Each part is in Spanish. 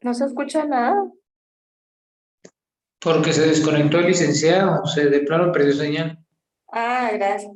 No se escucha nada. Porque se desconectó el licenciado, se de plano perdió señal. Ah, gracias.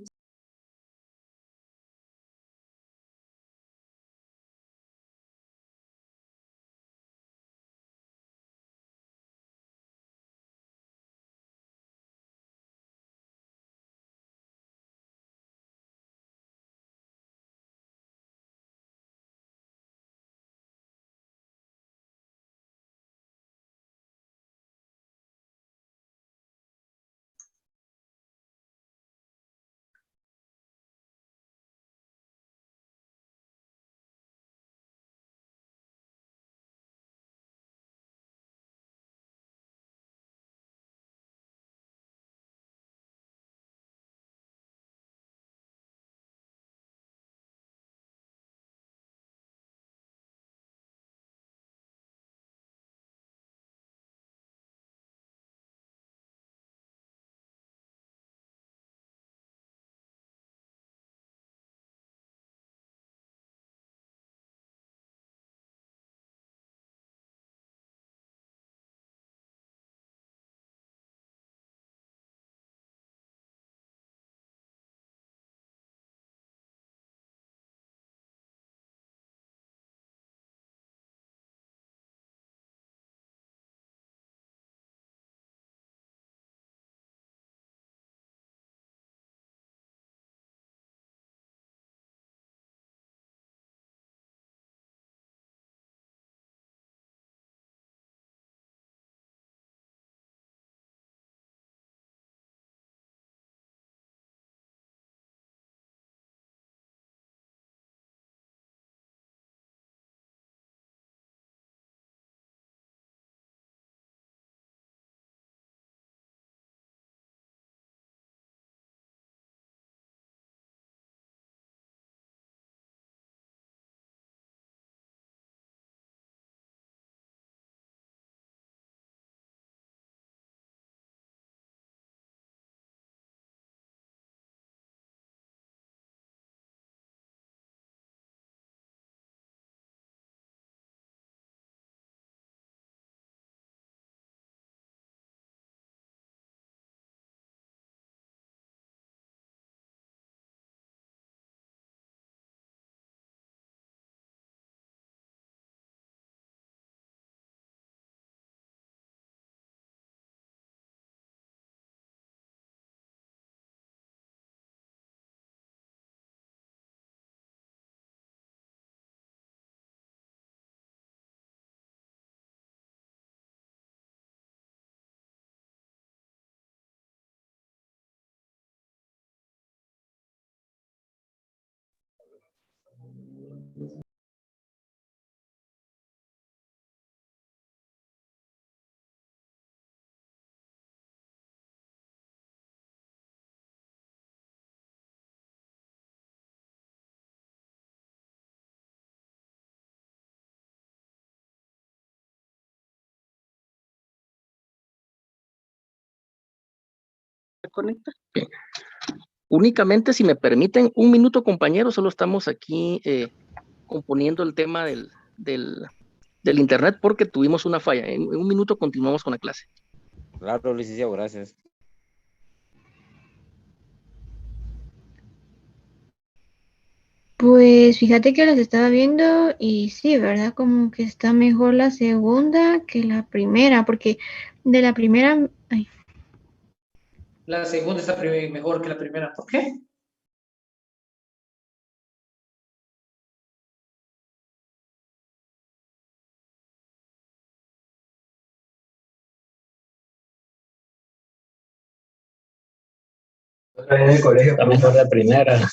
Conecta. Únicamente, si me permiten, un minuto, compañeros, solo estamos aquí componiendo el tema del internet porque tuvimos una falla. En un minuto continuamos con la clase. Claro, licenciado, gracias. Pues fíjate que las estaba viendo y sí, ¿verdad? Como que está mejor la segunda que la primera, porque de la primera, ay, La segunda está mejor que la primera. ¿Por qué? En el colegio está mejor la primera.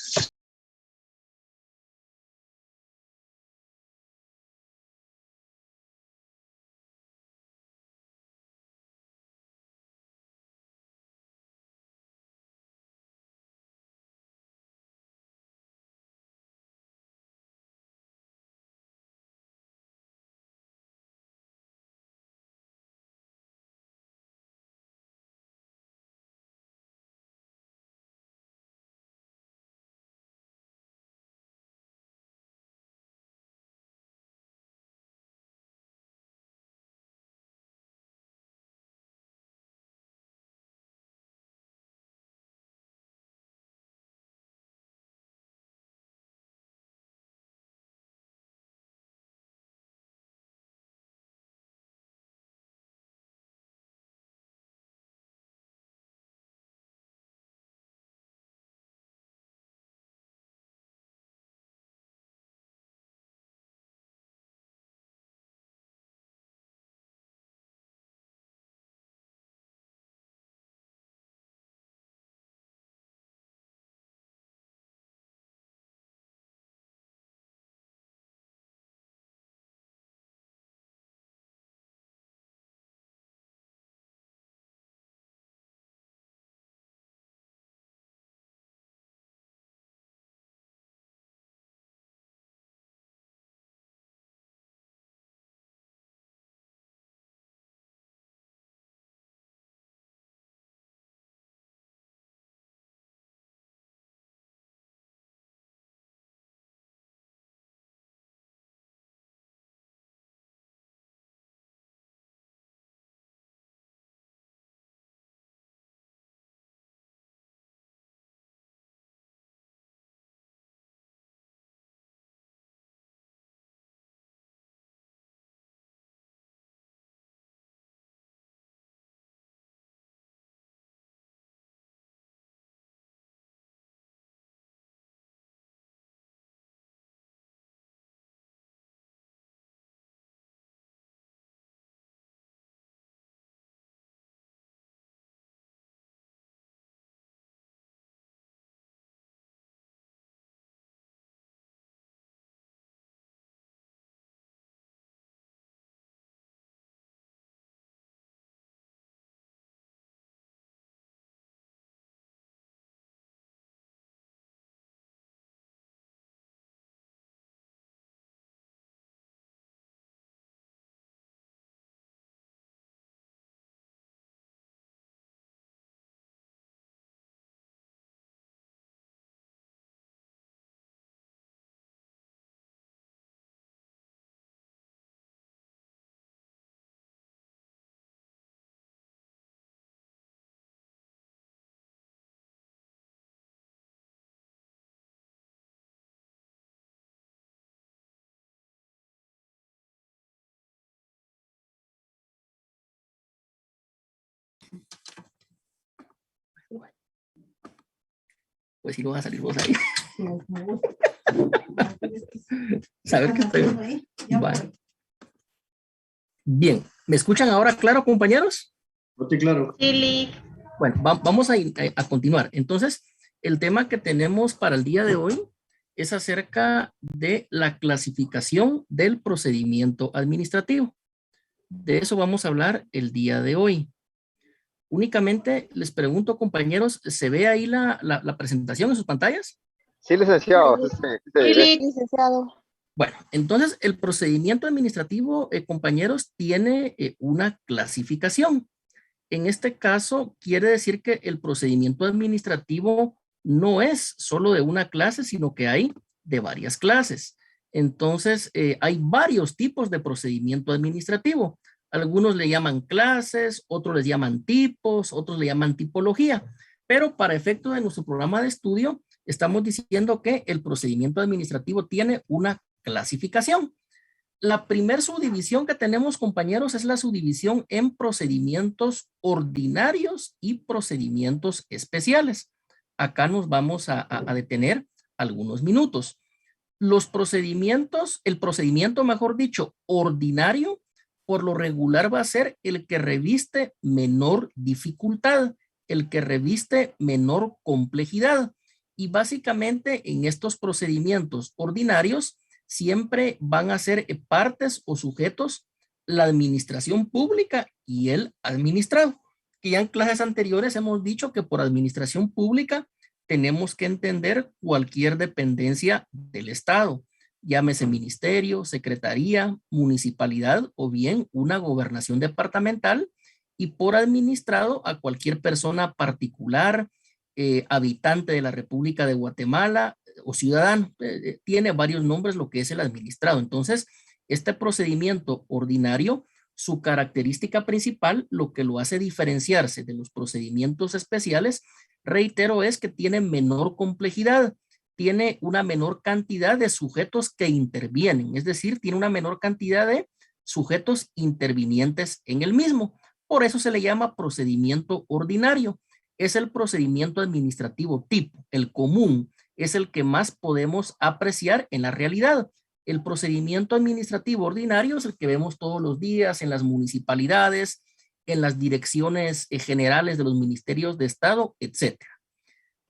Pues si no vas a salir vos ahí. Saber que estoy. Vale. Bien, ¿me escuchan ahora claro, compañeros? Estoy claro. Bueno, vamos a continuar. Entonces, el tema que tenemos para el día de hoy es acerca de la clasificación del procedimiento administrativo. De eso vamos a hablar el día de hoy. Únicamente les pregunto, compañeros, ¿se ve ahí la presentación en sus pantallas? Sí, licenciado. Sí, licenciado. Bueno, entonces el procedimiento administrativo, compañeros, tiene una clasificación. En este caso, quiere decir que el procedimiento administrativo no es solo de una clase, sino que hay de varias clases. Entonces, hay varios tipos de procedimiento administrativo. Algunos le llaman clases, otros les llaman tipos, otros le llaman tipología. Pero para efecto de nuestro programa de estudio, estamos diciendo que el procedimiento administrativo tiene una clasificación. La primer subdivisión que tenemos, compañeros, es la subdivisión en procedimientos ordinarios y procedimientos especiales. Acá nos vamos a detener algunos minutos. Los procedimientos, el procedimiento, mejor dicho, ordinario, por lo regular va a ser el que reviste menor dificultad, el que reviste menor complejidad. Y básicamente en estos procedimientos ordinarios siempre van a ser partes o sujetos la administración pública y el administrado. Que ya en clases anteriores hemos dicho que por administración pública tenemos que entender cualquier dependencia del Estado, llámese ministerio, secretaría, municipalidad o bien una gobernación departamental, y por administrado a cualquier persona particular, habitante de la República de Guatemala o ciudadano. Tiene varios nombres lo que es el administrado. Entonces, este procedimiento ordinario, su característica principal, lo que lo hace diferenciarse de los procedimientos especiales, reitero, es que tiene menor complejidad, tiene una menor cantidad de sujetos que intervienen, es decir, tiene una menor cantidad de sujetos intervinientes en el mismo. Por eso se le llama procedimiento ordinario. Es el procedimiento administrativo tipo, el común, es el que más podemos apreciar en la realidad. El procedimiento administrativo ordinario es el que vemos todos los días en las municipalidades, en las direcciones generales de los ministerios de Estado, etc.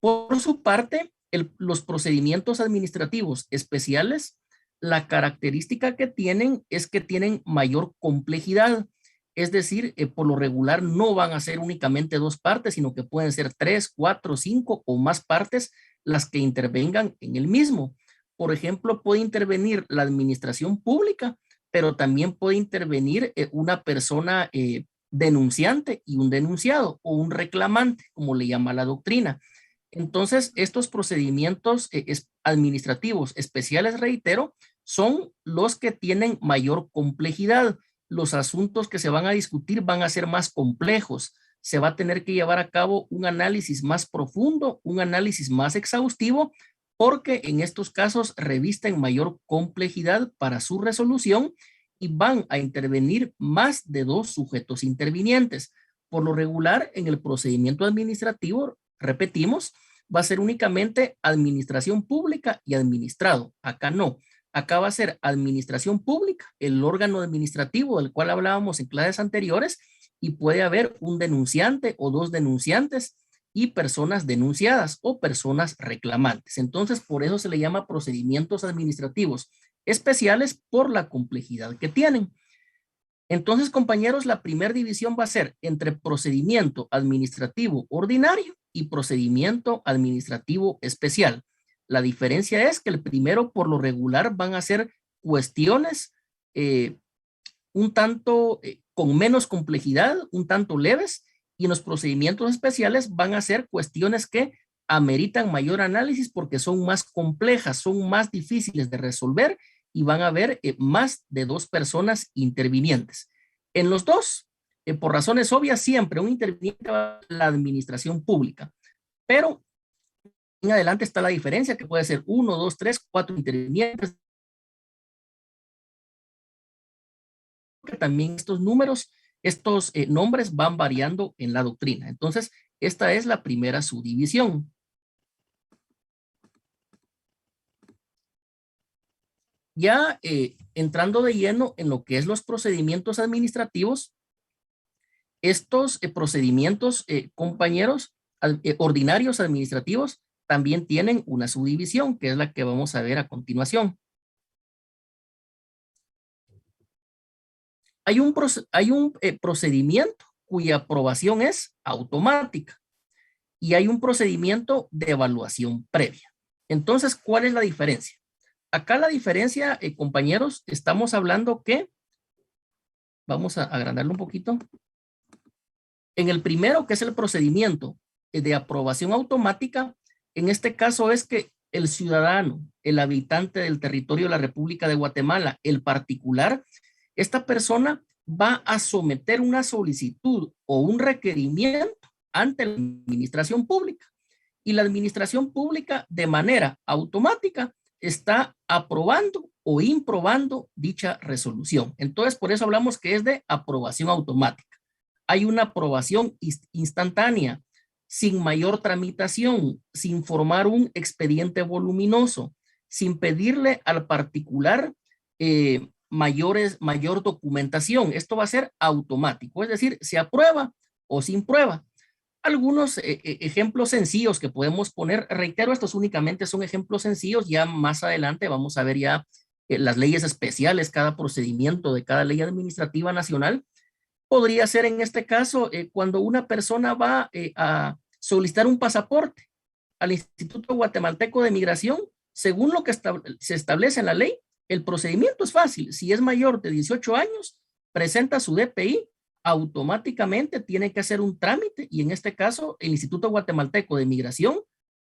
Por su parte, los procedimientos administrativos especiales, la característica que tienen es que tienen mayor complejidad. Es decir, por lo regular no van a ser únicamente dos partes, sino que pueden ser 3, 4, 5 o más partes las que intervengan en el mismo. Por ejemplo, puede intervenir la administración pública, pero también puede intervenir una persona denunciante y un denunciado o un reclamante, como le llama la doctrina. Entonces, estos procedimientos administrativos especiales, reitero, son los que tienen mayor complejidad. Los asuntos que se van a discutir van a ser más complejos. Se va a tener que llevar a cabo un análisis más profundo, un análisis más exhaustivo, porque en estos casos revisten mayor complejidad para su resolución y van a intervenir más de dos sujetos intervinientes. Por lo regular, en el procedimiento administrativo, repetimos, va a ser únicamente administración pública y administrado. Acá no. Acá va a ser administración pública, el órgano administrativo del cual hablábamos en clases anteriores, y puede haber un denunciante o dos denunciantes y personas denunciadas o personas reclamantes. Entonces, por eso se le llama procedimientos administrativos especiales por la complejidad que tienen. Entonces, compañeros, la primera división va a ser entre procedimiento administrativo ordinario y procedimiento administrativo especial. La diferencia es que el primero, por lo regular, van a ser cuestiones un tanto con menos complejidad, un tanto leves, y en los procedimientos especiales van a ser cuestiones que ameritan mayor análisis porque son más complejas, son más difíciles de resolver y van a haber más de dos personas intervinientes. En los dos, por razones obvias, siempre un interviniente va a la administración pública, pero en adelante está la diferencia que puede ser 1, 2, 3, 4 intervinientes. También estos números estos nombres van variando en la doctrina. Entonces, esta es la primera subdivisión. Ya entrando de lleno en lo que es los procedimientos administrativos, estos procedimientos, compañeros, ordinarios administrativos, también tienen una subdivisión, que es la que vamos a ver a continuación. Hay un procedimiento cuya aprobación es automática y hay un procedimiento de evaluación previa. Entonces, ¿cuál es la diferencia? Acá la diferencia, compañeros, estamos hablando que, vamos a agrandarlo un poquito. En el primero, que es el procedimiento de aprobación automática, en este caso es que el ciudadano, el habitante del territorio de la República de Guatemala, el particular, esta persona va a someter una solicitud o un requerimiento ante la administración pública. Y la administración pública, de manera automática, está aprobando o improbando dicha resolución. Entonces, por eso hablamos que es de aprobación automática. Hay una aprobación instantánea, sin mayor tramitación, sin formar un expediente voluminoso, sin pedirle al particular mayor documentación. Esto va a ser automático, es decir, se aprueba o sin prueba. Algunos ejemplos sencillos que podemos poner, reitero, estos únicamente son ejemplos sencillos, ya más adelante vamos a ver ya las leyes especiales, cada procedimiento de cada ley administrativa nacional. Podría ser en este caso cuando una persona va a solicitar un pasaporte al Instituto Guatemalteco de Migración, según lo que se establece en la ley, el procedimiento es fácil. Si es mayor de 18 años, presenta su DPI, automáticamente tiene que hacer un trámite y en este caso el Instituto Guatemalteco de Migración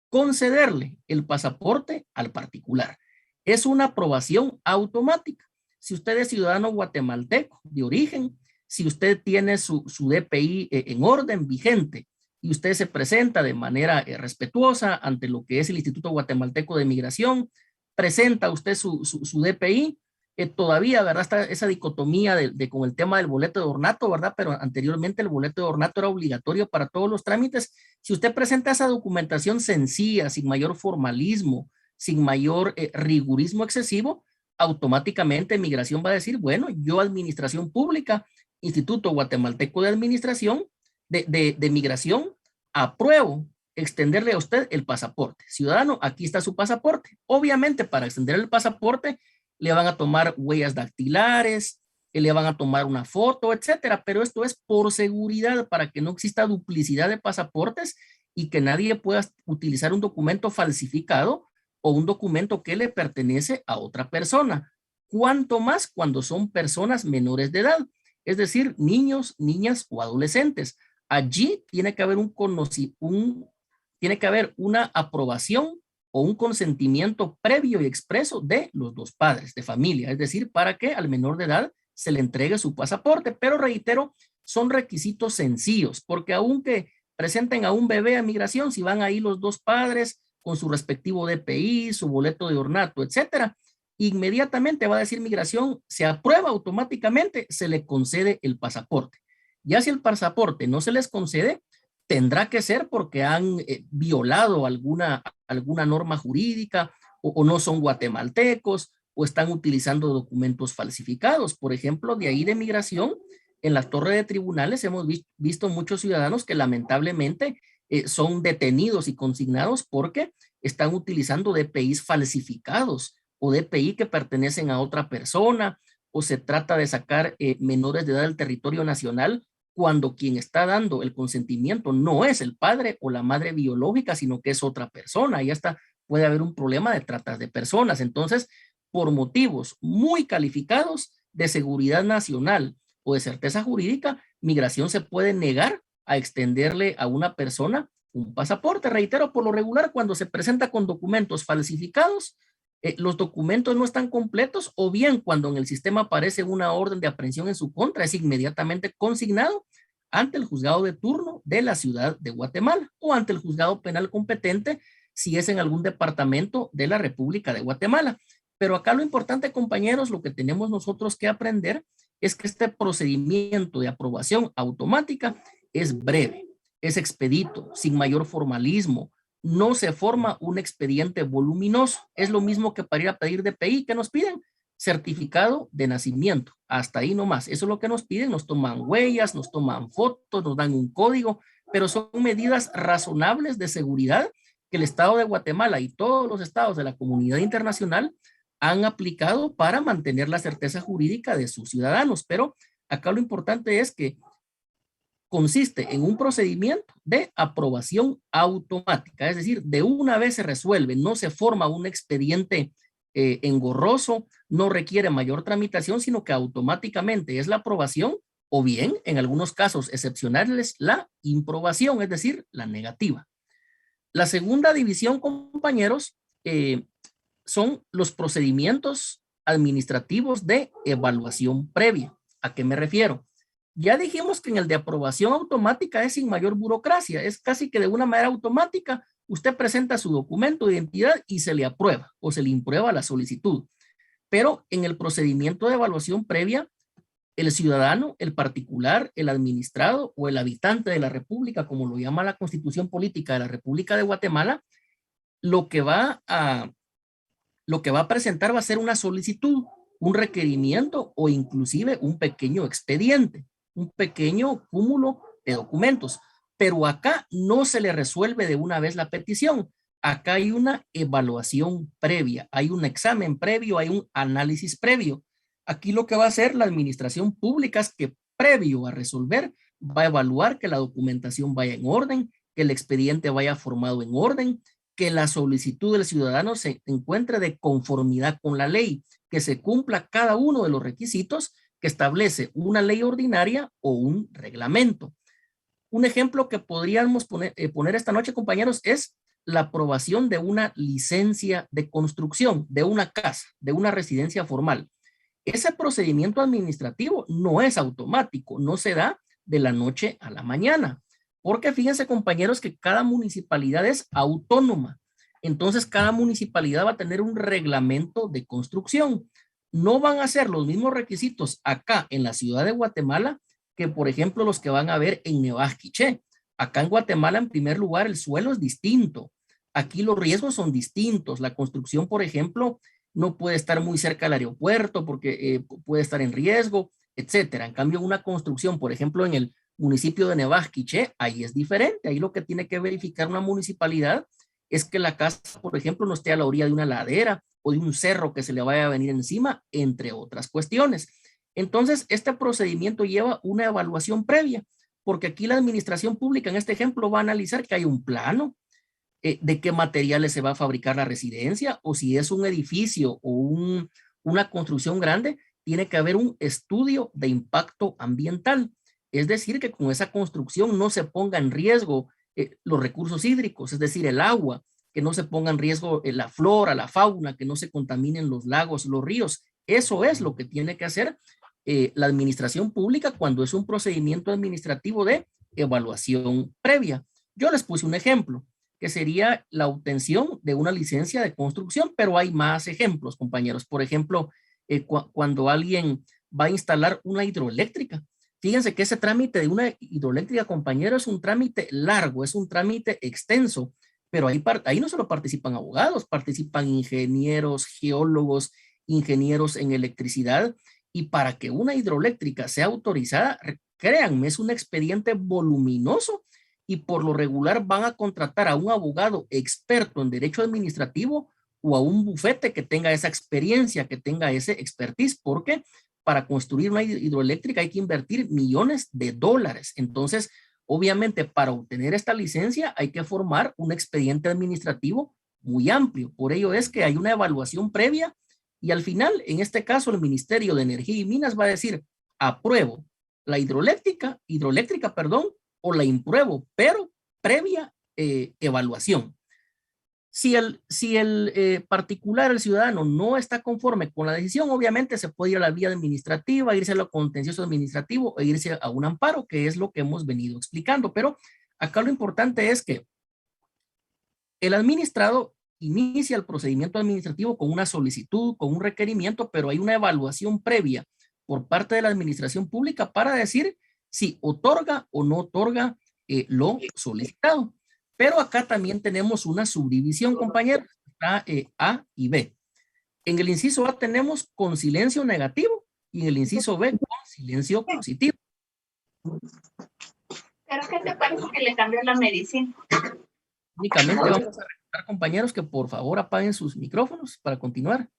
concederle el pasaporte al particular. Es una aprobación automática. Si usted es ciudadano guatemalteco de origen, si usted tiene su DPI en orden vigente y usted se presenta de manera respetuosa ante lo que es el Instituto Guatemalteco de Migración, presenta usted su DPI, todavía, ¿verdad? Está esa dicotomía con el tema del boleto de ornato, ¿verdad? Pero anteriormente el boleto de ornato era obligatorio para todos los trámites. Si usted presenta esa documentación sencilla, sin mayor formalismo, sin mayor rigurismo excesivo, automáticamente Migración va a decir, bueno, yo administración pública, Instituto Guatemalteco de Administración, de Migración, apruebo extenderle a usted el pasaporte. Ciudadano, aquí está su pasaporte. Obviamente, para extender el pasaporte, le van a tomar huellas dactilares, le van a tomar una foto, etcétera, pero esto es por seguridad, para que no exista duplicidad de pasaportes y que nadie pueda utilizar un documento falsificado o un documento que le pertenece a otra persona. Cuanto más cuando son personas menores de edad, es decir, niños, niñas o adolescentes. Allí tiene que haber tiene que haber una aprobación o un consentimiento previo y expreso de los dos padres de familia, es decir, para que al menor de edad se le entregue su pasaporte. Pero reitero, son requisitos sencillos, porque aunque presenten a un bebé a Migración, si van ahí los dos padres con su respectivo DPI, su boleto de ornato, etcétera, inmediatamente va a decir Migración, se aprueba automáticamente, se le concede el pasaporte. Ya si el pasaporte no se les concede, tendrá que ser porque han violado alguna norma jurídica o no son guatemaltecos o están utilizando documentos falsificados. Por ejemplo, de ahí de Migración, en la torre de tribunales hemos visto muchos ciudadanos que lamentablemente son detenidos y consignados porque están utilizando DPIs falsificados o DPI que pertenecen a otra persona, o se trata de sacar menores de edad del territorio nacional cuando quien está dando el consentimiento no es el padre o la madre biológica, sino que es otra persona. Y hasta puede haber un problema de trata de personas. Entonces, por motivos muy calificados de seguridad nacional o de certeza jurídica, Migración se puede negar a extenderle a una persona un pasaporte. Reitero, por lo regular, cuando se presenta con documentos falsificados, los documentos no están completos, o bien cuando en el sistema aparece una orden de aprehensión en su contra, es inmediatamente consignado ante el juzgado de turno de la ciudad de Guatemala o ante el juzgado penal competente si es en algún departamento de la República de Guatemala. Pero acá lo importante, compañeros, lo que tenemos nosotros que aprender es que este procedimiento de aprobación automática es breve, es expedito, sin mayor formalismo, no se forma un expediente voluminoso. Es lo mismo que para ir a pedir DPI, que nos piden certificado de nacimiento, hasta ahí nomás. Eso es lo que nos piden, nos toman huellas, nos toman fotos, nos dan un código, pero son medidas razonables de seguridad que el Estado de Guatemala y todos los estados de la comunidad internacional han aplicado para mantener la certeza jurídica de sus ciudadanos. Pero acá lo importante es que consiste en un procedimiento de aprobación automática, es decir, de una vez se resuelve, no se forma un expediente engorroso, no requiere mayor tramitación, sino que automáticamente es la aprobación o bien, en algunos casos excepcionales, la improbación, es decir, la negativa. La segunda división, compañeros, son los procedimientos administrativos de evaluación previa. ¿A qué me refiero? Ya dijimos que en el de aprobación automática es sin mayor burocracia, es casi que de una manera automática. Usted presenta su documento de identidad y se le aprueba o se le imprueba la solicitud. Pero en el procedimiento de evaluación previa, el ciudadano, el particular, el administrado o el habitante de la República, como lo llama la Constitución Política de la República de Guatemala, lo que va a presentar va a ser una solicitud, un requerimiento o inclusive un pequeño expediente, un pequeño cúmulo de documentos. Pero acá no se le resuelve de una vez la petición. Acá hay una evaluación previa, hay un examen previo, hay un análisis previo. Aquí lo que va a hacer la administración pública es que previo a resolver va a evaluar que la documentación vaya en orden, que el expediente vaya formado en orden, que la solicitud del ciudadano se encuentre de conformidad con la ley, que se cumpla cada uno de los requisitos que establece una ley ordinaria o un reglamento. Un ejemplo que podríamos poner esta noche, compañeros, es la aprobación de una licencia de construcción de una casa, de una residencia formal. Ese procedimiento administrativo no es automático, no se da de la noche a la mañana, porque fíjense, compañeros, que cada municipalidad es autónoma. Entonces, cada municipalidad va a tener un reglamento de construcción. No van a ser los mismos requisitos acá en la ciudad de Guatemala que, por ejemplo, los que van a ver en Nevaj Quiché. Acá en Guatemala, en primer lugar, el suelo es distinto. Aquí los riesgos son distintos. La construcción, por ejemplo, no puede estar muy cerca del aeropuerto porque puede estar en riesgo, etcétera. En cambio, una construcción, por ejemplo, en el municipio de Nevaj Quiché, ahí es diferente. Ahí lo que tiene que verificar una municipalidad es que la casa, por ejemplo, no esté a la orilla de una ladera o de un cerro que se le vaya a venir encima, entre otras cuestiones. Entonces, este procedimiento lleva una evaluación previa, porque aquí la administración pública, en este ejemplo, va a analizar que hay un plano, de qué materiales se va a fabricar la residencia, o si es un edificio o una construcción grande, tiene que haber un estudio de impacto ambiental. Es decir, que con esa construcción no se ponga en riesgo los recursos hídricos, es decir, el agua, que no se ponga en riesgo la flora, la fauna, que no se contaminen los lagos, los ríos. Eso es lo que tiene que hacer la administración pública cuando es un procedimiento administrativo de evaluación previa. Yo les puse un ejemplo, que sería la obtención de una licencia de construcción, pero hay más ejemplos, compañeros. Por ejemplo, cuando alguien va a instalar una hidroeléctrica, fíjense que ese trámite de una hidroeléctrica, compañeros, es un trámite largo, es un trámite extenso, pero ahí no solo participan abogados, participan ingenieros, geólogos, ingenieros en electricidad, y para que una hidroeléctrica sea autorizada, créanme, es un expediente voluminoso, y por lo regular van a contratar a un abogado experto en derecho administrativo o a un bufete que tenga esa experiencia, que tenga ese expertise, porque para construir una hidroeléctrica hay que invertir millones de dólares. Entonces, obviamente, para obtener esta licencia hay que formar un expediente administrativo muy amplio. Por ello es que hay una evaluación previa y al final, en este caso, el Ministerio de Energía y Minas va a decir, apruebo la hidroeléctrica, o la impruebo, pero previa evaluación. Si el particular, el ciudadano, no está conforme con la decisión, obviamente se puede ir a la vía administrativa, irse a lo contencioso administrativo e irse a un amparo, que es lo que hemos venido explicando. Pero acá lo importante es que el administrado inicia el procedimiento administrativo con una solicitud, con un requerimiento, pero hay una evaluación previa por parte de la administración pública para decir si otorga o no otorga lo solicitado. Pero acá también tenemos una subdivisión, compañeros, está A y B. En el inciso A tenemos con silencio negativo y en el inciso B con silencio positivo. ¿Pero qué te parece que le cambió la medicina? Únicamente vamos a recordar, compañeros, que por favor apaguen sus micrófonos para continuar.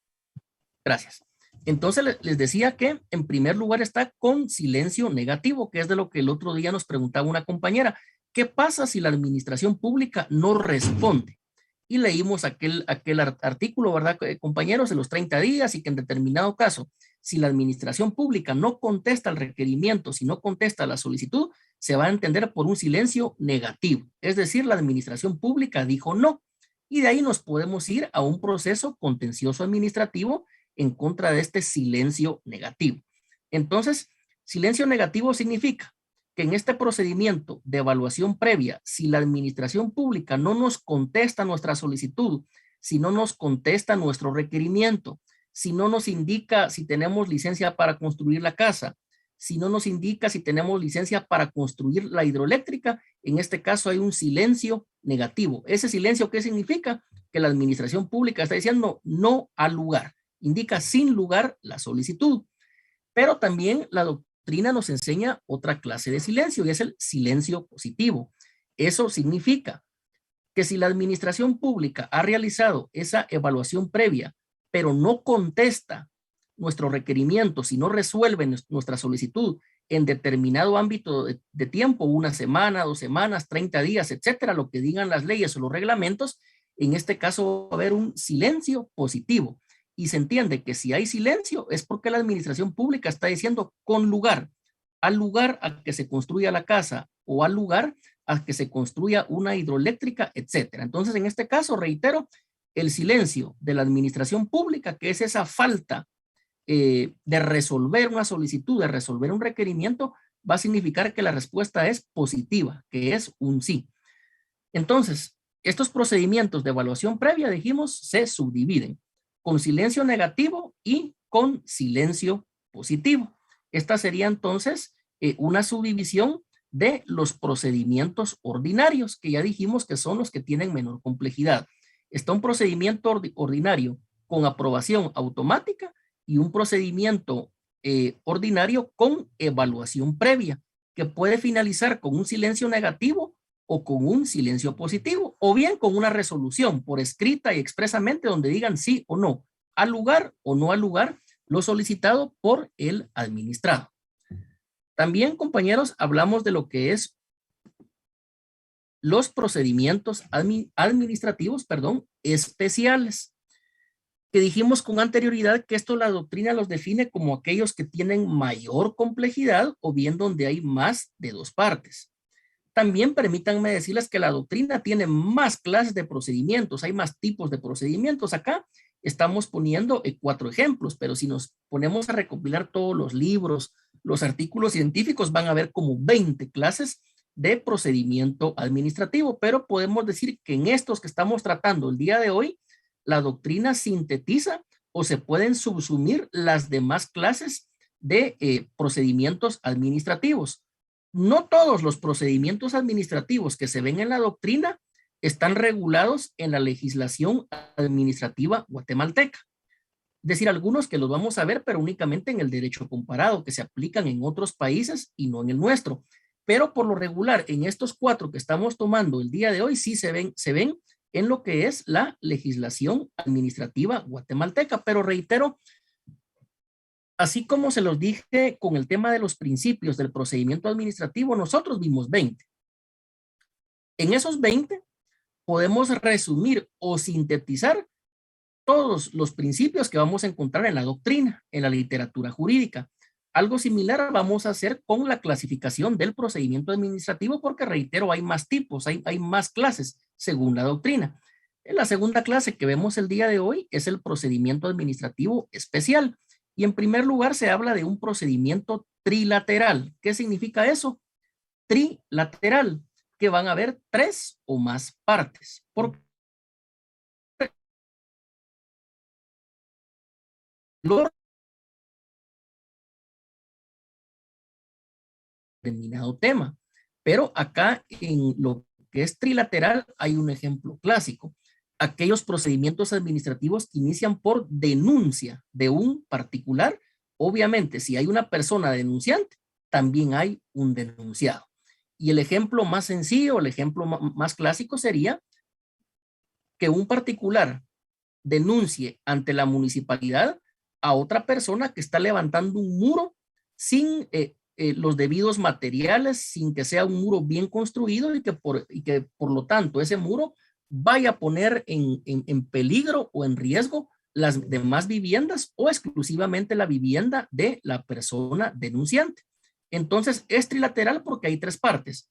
Gracias. Entonces les decía que en primer lugar está con silencio negativo, que es de lo que el otro día nos preguntaba una compañera. ¿Qué pasa si la administración pública no responde? Y leímos aquel artículo, ¿verdad, compañeros? De los 30 días y que en determinado caso, si la administración pública no contesta el requerimiento, si no contesta la solicitud, se va a entender por un silencio negativo. Es decir, la administración pública dijo no. Y de ahí nos podemos ir a un proceso contencioso administrativo en contra de este silencio negativo. Entonces, silencio negativo significa que en este procedimiento de evaluación previa, si la administración pública no nos contesta nuestra solicitud, si no nos contesta nuestro requerimiento, si no nos indica si tenemos licencia para construir la casa, si no nos indica si tenemos licencia para construir la hidroeléctrica, en este caso hay un silencio negativo. ¿Ese silencio qué significa? Que la administración pública está diciendo no al lugar, indica sin lugar la solicitud. Pero también la doctrina nos enseña otra clase de silencio y es el silencio positivo. Eso significa que si la administración pública ha realizado esa evaluación previa, pero no contesta nuestro requerimiento, si no resuelve nuestra solicitud en determinado ámbito de tiempo, una semana, 2 semanas, 30 días, etcétera, lo que digan las leyes o los reglamentos, en este caso va a haber un silencio positivo. Y se entiende que si hay silencio es porque la administración pública está diciendo con lugar, al lugar a que se construya la casa o al lugar a que se construya una hidroeléctrica, etcétera. Entonces, en este caso, reitero, el silencio de la administración pública, que es esa falta de resolver una solicitud, de resolver un requerimiento, va a significar que la respuesta es positiva, que es un sí. Entonces, estos procedimientos de evaluación previa, dijimos, se subdividen con silencio negativo y con silencio positivo. Esta sería entonces una subdivisión de los procedimientos ordinarios, que ya dijimos que son los que tienen menor complejidad. Está un procedimiento ordinario con aprobación automática y un procedimiento ordinario con evaluación previa, que puede finalizar con un silencio negativo o con un silencio positivo, o bien con una resolución por escrita y expresamente donde digan sí o no, al lugar o no al lugar, lo solicitado por el administrado. También, compañeros, hablamos de lo que es los procedimientos administrativos, especiales, que dijimos con anterioridad que esto la doctrina los define como aquellos que tienen mayor complejidad o bien donde hay más de 2 partes. También permítanme decirles que la doctrina tiene más clases de procedimientos, hay más tipos de procedimientos. Acá estamos poniendo 4 ejemplos, pero si nos ponemos a recopilar todos los libros, los artículos científicos, van a ver como 20 clases de procedimiento administrativo, pero podemos decir que en estos que estamos tratando el día de hoy, la doctrina sintetiza o se pueden subsumir las demás clases de procedimientos administrativos. No todos los procedimientos administrativos que se ven en la doctrina están regulados en la legislación administrativa guatemalteca. Es decir, algunos que los vamos a ver, pero únicamente en el derecho comparado, que se aplican en otros países y no en el nuestro. Pero por lo regular, en estos 4 que estamos tomando el día de hoy, sí se ven en lo que es la legislación administrativa guatemalteca. Pero reitero, así como se los dije con el tema de los principios del procedimiento administrativo, nosotros vimos 20. En esos 20 podemos resumir o sintetizar todos los principios que vamos a encontrar en la doctrina, en la literatura jurídica. Algo similar vamos a hacer con la clasificación del procedimiento administrativo porque, reitero, hay más tipos, hay más clases según la doctrina. En la segunda clase que vemos el día de hoy es el procedimiento administrativo especial. Y en primer lugar se habla de un procedimiento trilateral. ¿Qué significa eso? Trilateral, que van a haber 3 o más partes. Por los determinado tema. Pero acá en lo que es trilateral hay un ejemplo clásico. Aquellos procedimientos administrativos que inician por denuncia de un particular. Obviamente, si hay una persona denunciante, también hay un denunciado. Y el ejemplo más sencillo, el ejemplo más clásico sería que un particular denuncie ante la municipalidad a otra persona que está levantando un muro sin los debidos materiales, sin que sea un muro bien construido y que por lo tanto ese muro vaya a poner en peligro o en riesgo las demás viviendas o exclusivamente la vivienda de la persona denunciante. Entonces es trilateral porque hay tres partes.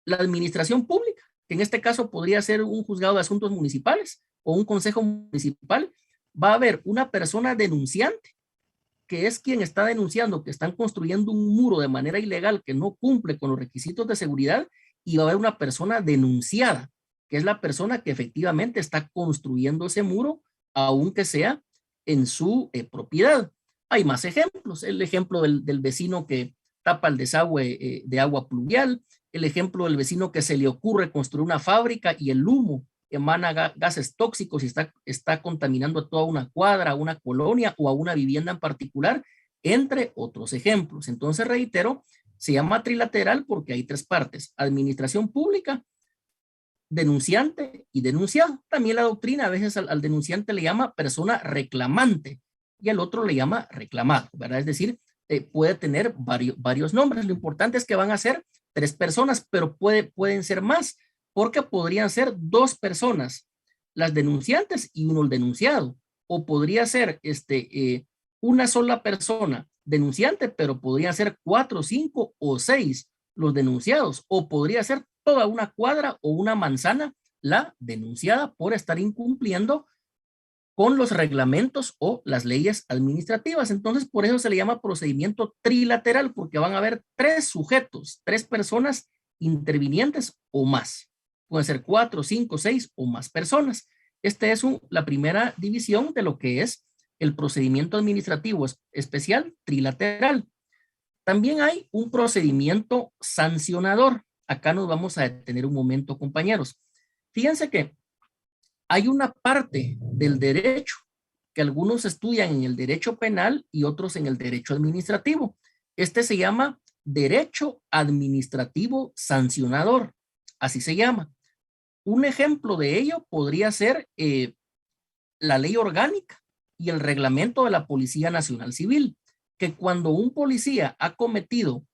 La administración pública, que en este caso podría ser un juzgado de asuntos municipales o un consejo municipal, va a haber una persona denunciante, que es quien está denunciando que están construyendo un muro de manera ilegal que no cumple con los requisitos de seguridad, y va a haber una persona denunciada, que es la persona que efectivamente está construyendo ese muro, aunque sea en su propiedad. Hay más ejemplos, el ejemplo del vecino que tapa el desagüe de agua pluvial, el ejemplo del vecino que se le ocurre construir una fábrica y el humo emana gases tóxicos y está contaminando a toda una cuadra, a una colonia o a una vivienda en particular, entre otros ejemplos. Entonces, reitero, se llama trilateral porque hay tres partes: administración pública, denunciante y denunciado. También la doctrina a veces al denunciante le llama persona reclamante y al otro le llama reclamado, ¿verdad? Es decir, puede tener varios nombres. Lo importante es que van a ser tres personas, pero pueden ser más, porque podrían ser dos personas, las denunciantes y uno el denunciado, o podría ser una sola persona denunciante, pero podrían ser 4, 5 o 6 los denunciados, o podría ser toda una cuadra o una manzana la denunciada por estar incumpliendo con los reglamentos o las leyes administrativas. Entonces, por eso se le llama procedimiento trilateral, porque van a haber tres sujetos, tres personas intervinientes o más. Pueden ser 4, 5, 6 o más personas. Esta es la primera división de lo que es el procedimiento administrativo especial trilateral. También hay un procedimiento sancionador. Acá nos vamos a detener un momento, compañeros. Fíjense que hay una parte del derecho que algunos estudian en el derecho penal y otros en el derecho administrativo. Este se llama derecho administrativo sancionador. Así se llama. Un ejemplo de ello podría ser la ley orgánica y el reglamento de la Policía Nacional Civil, que cuando un policía ha cometido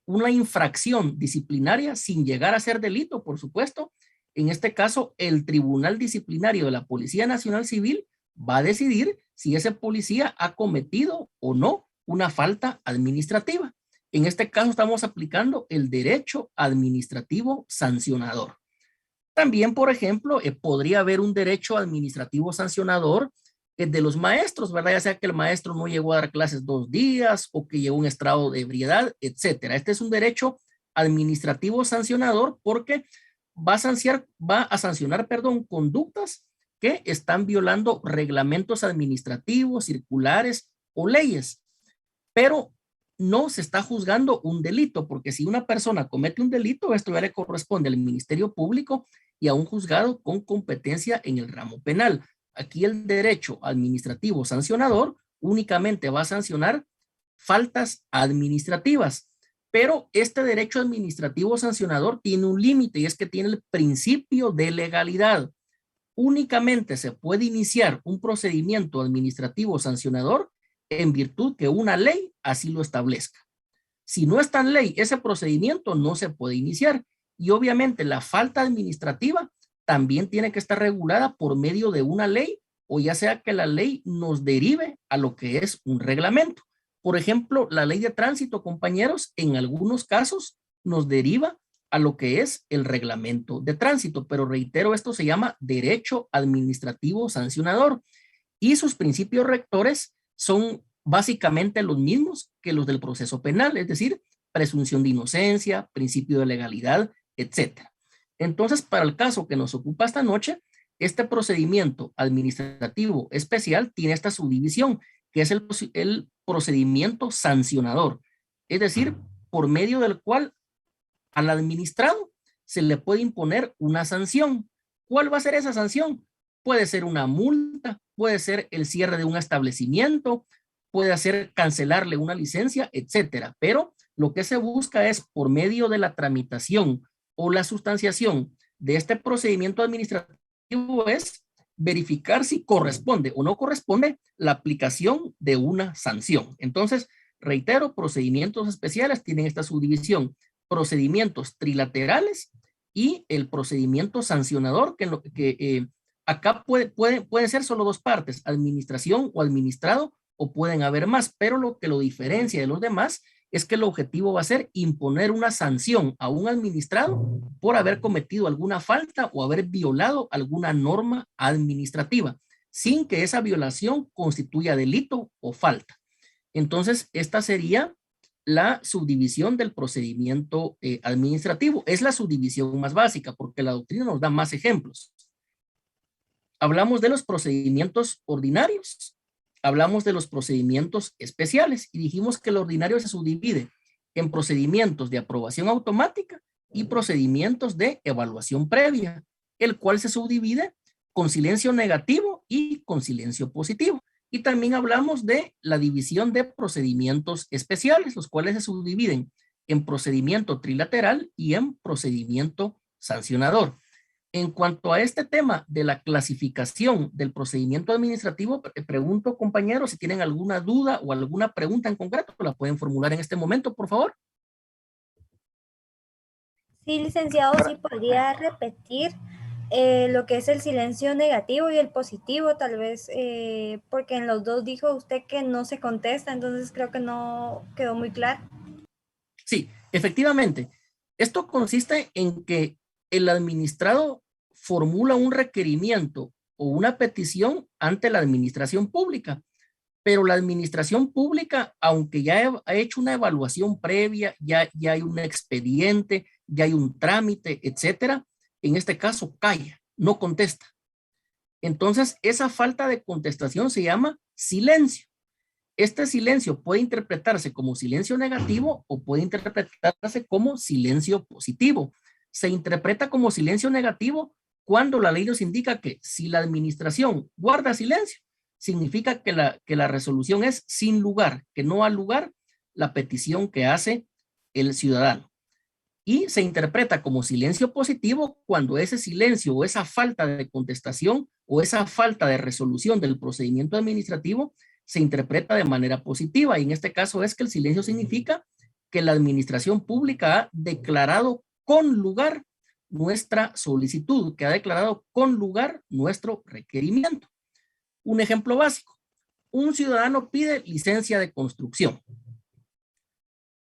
una infracción disciplinaria sin llegar a ser delito, por supuesto, en este caso el Tribunal Disciplinario de la Policía Nacional Civil va a decidir si ese policía ha cometido o no una falta administrativa. En este caso estamos aplicando el derecho administrativo sancionador. También, por ejemplo, podría haber un derecho administrativo sancionador de los maestros, ¿verdad? Ya sea que el maestro no llegó a dar clases 2 días o que llegó a un estado de ebriedad, etcétera. Este es un derecho administrativo sancionador porque va a sancionar, conductas que están violando reglamentos administrativos, circulares o leyes, pero no se está juzgando un delito, porque si una persona comete un delito, esto ya le corresponde al Ministerio Público y a un juzgado con competencia en el ramo penal. Aquí el derecho administrativo sancionador únicamente va a sancionar faltas administrativas, pero este derecho administrativo sancionador tiene un límite y es que tiene el principio de legalidad. Únicamente se puede iniciar un procedimiento administrativo sancionador en virtud que una ley así lo establezca. Si no está en ley, ese procedimiento no se puede iniciar. Y obviamente la falta administrativa también tiene que estar regulada por medio de una ley, o ya sea que la ley nos derive a lo que es un reglamento. Por ejemplo, la ley de tránsito, compañeros, en algunos casos nos deriva a lo que es el reglamento de tránsito, pero reitero, esto se llama derecho administrativo sancionador y sus principios rectores son básicamente los mismos que los del proceso penal, es decir, presunción de inocencia, principio de legalidad, etcétera. Entonces, para el caso que nos ocupa esta noche, este procedimiento administrativo especial tiene esta subdivisión, que es el procedimiento sancionador. Es decir, por medio del cual al administrado se le puede imponer una sanción. ¿Cuál va a ser esa sanción? Puede ser una multa, puede ser el cierre de un establecimiento, puede ser cancelarle una licencia, etcétera. Pero lo que se busca es, por medio de la tramitación o la sustanciación de este procedimiento administrativo, es verificar si corresponde o no corresponde la aplicación de una sanción. Entonces, reitero, procedimientos especiales tienen esta subdivisión: procedimientos trilaterales y el procedimiento sancionador, que acá pueden ser solo dos partes, administración o administrado, o pueden haber más, pero lo que lo diferencia de los demás es que el objetivo va a ser imponer una sanción a un administrado por haber cometido alguna falta o haber violado alguna norma administrativa, sin que esa violación constituya delito o falta. Entonces, esta sería la subdivisión del procedimiento administrativo. Es la subdivisión más básica porque la doctrina nos da más ejemplos. Hablamos de los procedimientos ordinarios, hablamos de los procedimientos especiales y dijimos que el ordinario se subdivide en procedimientos de aprobación automática y procedimientos de evaluación previa, el cual se subdivide con silencio negativo y con silencio positivo. Y también hablamos de la división de procedimientos especiales, los cuales se subdividen en procedimiento trilateral y en procedimiento sancionador. En cuanto a este tema de la clasificación del procedimiento administrativo, pregunto, compañeros, si tienen alguna duda o alguna pregunta en concreto, la pueden formular en este momento, por favor. Sí, licenciado, sí podría repetir lo que es el silencio negativo y el positivo, tal vez, porque en los dos dijo usted que no se contesta, entonces creo que no quedó muy claro. Sí, efectivamente. Esto consiste en que el administrado formula un requerimiento o una petición ante la administración pública, pero la administración pública, aunque ya ha hecho una evaluación previa, ya hay un expediente, ya hay un trámite, etcétera, en este caso calla, no contesta. Entonces, esa falta de contestación se llama silencio. Este silencio puede interpretarse como silencio negativo o puede interpretarse como silencio positivo. Se interpreta como silencio negativo cuando la ley nos indica que si la administración guarda silencio, significa que la resolución es sin lugar, que no ha lugar la petición que hace el ciudadano. Y se interpreta como silencio positivo cuando ese silencio o esa falta de contestación o esa falta de resolución del procedimiento administrativo se interpreta de manera positiva. Y en este caso es que el silencio significa que la administración pública ha declarado con lugar nuestra solicitud, que ha declarado con lugar nuestro requerimiento. Un ejemplo básico: un ciudadano pide licencia de construcción.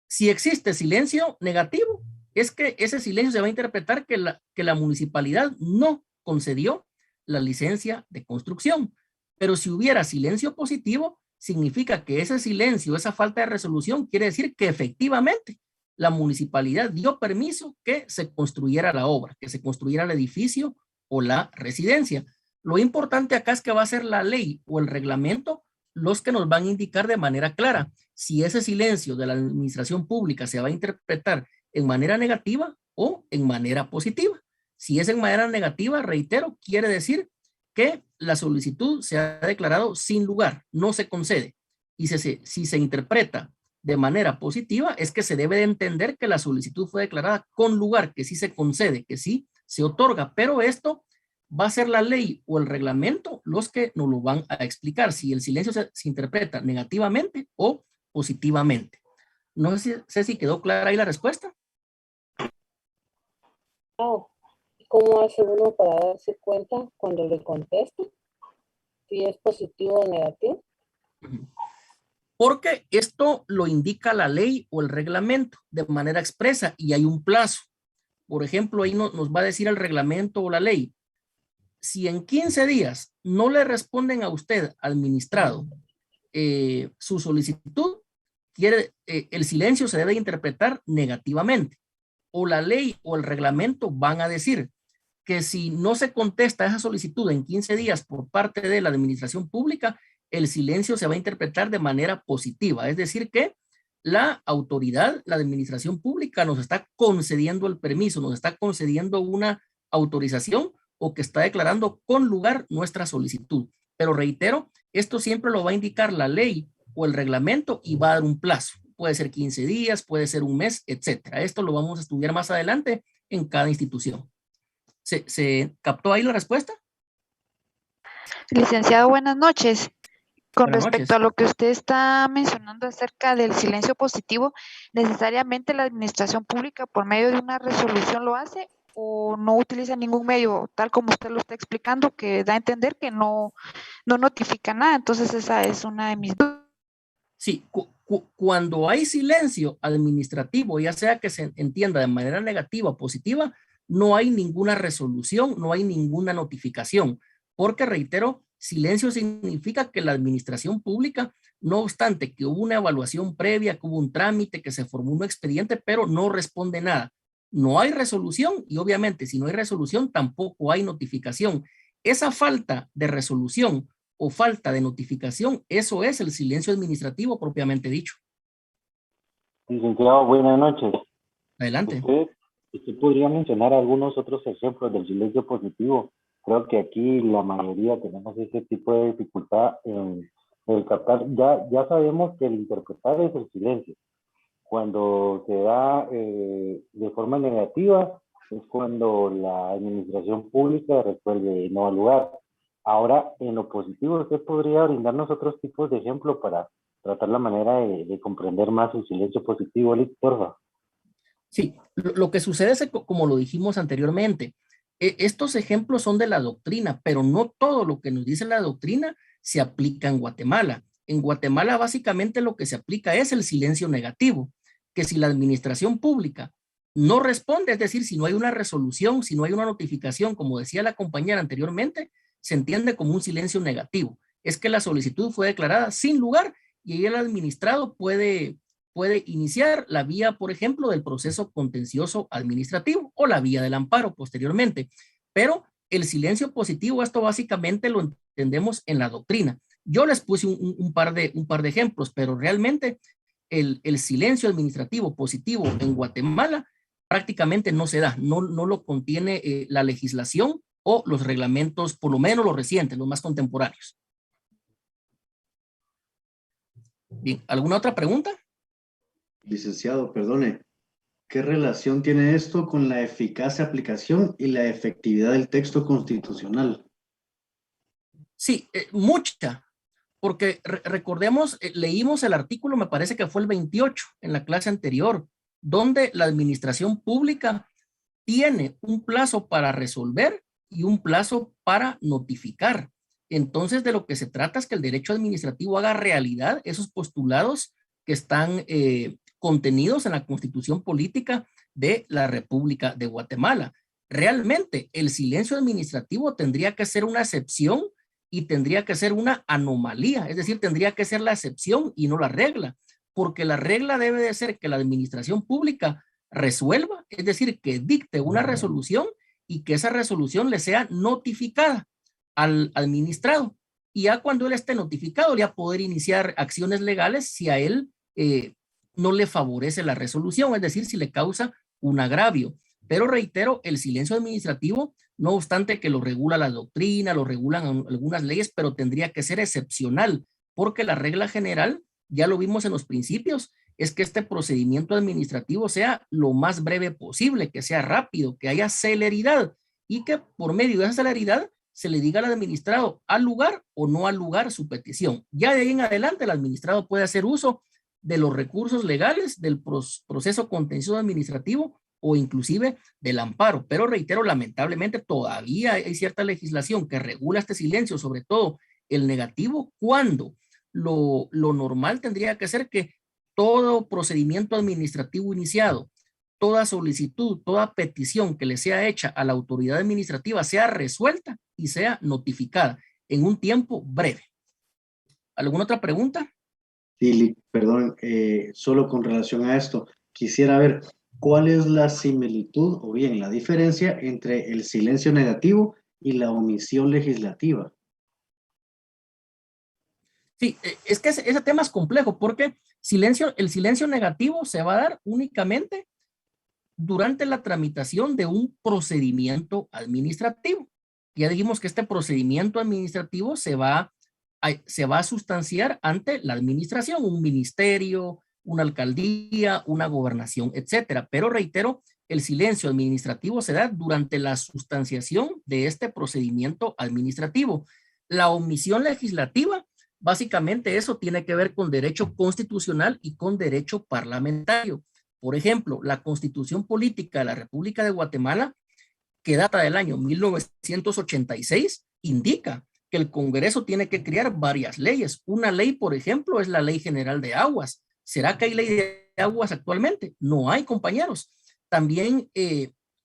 Si existe silencio negativo, es que ese silencio se va a interpretar que la municipalidad no concedió la licencia de construcción. Pero si hubiera silencio positivo, significa que ese silencio, esa falta de resolución, quiere decir que efectivamente la municipalidad dio permiso que se construyera la obra, que se construyera el edificio o la residencia. Lo importante acá es que va a ser la ley o el reglamento los que nos van a indicar de manera clara si ese silencio de la administración pública se va a interpretar en manera negativa o en manera positiva. Si es en manera negativa, reitero, quiere decir que la solicitud se ha declarado sin lugar, no se concede. Y si se interpreta de manera positiva, es que se debe de entender que la solicitud fue declarada con lugar, que sí se concede, que sí se otorga, pero esto va a ser la ley o el reglamento los que nos lo van a explicar, si el silencio se interpreta negativamente o positivamente. No sé si quedó clara ahí la respuesta. ¿Cómo hace uno para darse cuenta cuando le contestan? Si es positivo o negativo. Porque esto lo indica la ley o el reglamento de manera expresa y hay un plazo. Por ejemplo, ahí nos va a decir el reglamento o la ley: si en 15 días no le responden a usted, administrado, su solicitud, el silencio se debe interpretar negativamente. O la ley o el reglamento van a decir que si no se contesta esa solicitud en 15 días por parte de la administración pública, el silencio se va a interpretar de manera positiva. Es decir que la autoridad, la administración pública nos está concediendo el permiso, nos está concediendo una autorización o que está declarando con lugar nuestra solicitud. Pero reitero, esto siempre lo va a indicar la ley o el reglamento y va a dar un plazo. Puede ser 15 días, puede ser un mes, etcétera. Esto lo vamos a estudiar más adelante en cada institución. ¿Se captó ahí la respuesta? Licenciado, buenas noches. Con Buenas respecto noches. a lo que usted está mencionando acerca del silencio positivo, ¿necesariamente la administración pública por medio de una resolución lo hace o no utiliza ningún medio, tal como usted lo está explicando, que da a entender que no notifica nada? Entonces esa es una de mis dudas. Sí, cuando hay silencio administrativo, ya sea que se entienda de manera negativa o positiva, no hay ninguna resolución, no hay ninguna notificación, porque reitero, silencio significa que la administración pública, no obstante que hubo una evaluación previa, que hubo un trámite, que se formó un expediente, pero no responde nada. No hay resolución y obviamente si no hay resolución tampoco hay notificación. Esa falta de resolución o falta de notificación, eso es el silencio administrativo propiamente dicho. Licenciado, buenas noches. Adelante. Usted podría mencionar algunos otros ejemplos del silencio positivo. Creo que aquí la mayoría tenemos ese tipo de dificultad en el captar. Ya sabemos que el interpretar es el silencio. Cuando se da de forma negativa es cuando la administración pública resuelve no al lugar. Ahora, en lo positivo, ¿usted podría brindarnos otros tipos de ejemplos para tratar la manera de comprender más el silencio positivo, Liz, porfa? Sí, lo que sucede es, como lo dijimos anteriormente, estos ejemplos son de la doctrina, pero no todo lo que nos dice la doctrina se aplica en Guatemala. En Guatemala básicamente lo que se aplica es el silencio negativo, que si la administración pública no responde, es decir, si no hay una resolución, si no hay una notificación, como decía la compañera anteriormente, se entiende como un silencio negativo. Es que la solicitud fue declarada sin lugar y ahí el administrado puede iniciar la vía, por ejemplo, del proceso contencioso administrativo o la vía del amparo posteriormente. Pero el silencio positivo, esto básicamente lo entendemos en la doctrina. Yo les puse un par de ejemplos, pero realmente el silencio administrativo positivo en Guatemala prácticamente no se da, no lo contiene la legislación o los reglamentos, por lo menos los recientes, los más contemporáneos. Bien, ¿alguna otra pregunta? Licenciado, perdone, ¿qué relación tiene esto con la eficaz aplicación y la efectividad del texto constitucional? Sí, mucha, porque recordemos, leímos el artículo, me parece que fue el 28 en la clase anterior, donde la administración pública tiene un plazo para resolver y un plazo para notificar. Entonces, de lo que se trata es que el derecho administrativo haga realidad esos postulados que están contenidos en la Constitución Política de la República de Guatemala. Realmente, el silencio administrativo tendría que ser una excepción y tendría que ser una anomalía, es decir, tendría que ser la excepción y no la regla, porque la regla debe de ser que la administración pública resuelva, es decir, que dicte una resolución y que esa resolución le sea notificada al administrado. Y ya cuando él esté notificado, le va a poder iniciar acciones legales si a él no le favorece la resolución, es decir, si le causa un agravio. Pero reitero, el silencio administrativo, no obstante que lo regula la doctrina, lo regulan algunas leyes, pero tendría que ser excepcional, porque la regla general, ya lo vimos en los principios, es que este procedimiento administrativo sea lo más breve posible, que sea rápido, que haya celeridad y que por medio de esa celeridad se le diga al administrado al lugar o no al lugar su petición. Ya de ahí en adelante el administrado puede hacer uso de los recursos legales del proceso contencioso administrativo o inclusive del amparo. Pero reitero, lamentablemente todavía hay cierta legislación que regula este silencio, sobre todo el negativo, cuando lo normal tendría que ser que todo procedimiento administrativo iniciado, toda solicitud, toda petición que le sea hecha a la autoridad administrativa sea resuelta y sea notificada en un tiempo breve. ¿Alguna otra pregunta? Sí, perdón, solo con relación a esto, quisiera ver cuál es la similitud o bien la diferencia entre el silencio negativo y la omisión legislativa. Sí, es que ese tema es complejo porque el silencio negativo se va a dar únicamente durante la tramitación de un procedimiento administrativo. Ya dijimos que este procedimiento administrativo se va a sustanciar ante la administración, un ministerio, una alcaldía, una gobernación, etcétera. Pero reitero, el silencio administrativo se da durante la sustanciación de este procedimiento administrativo. La omisión legislativa, básicamente eso tiene que ver con derecho constitucional y con derecho parlamentario. Por ejemplo, la Constitución Política de la República de Guatemala, que data del año 1986, indica que el Congreso tiene que crear varias leyes. Una ley, por ejemplo, es la Ley General de Aguas. ¿Será que hay ley de aguas actualmente? No hay, compañeros. También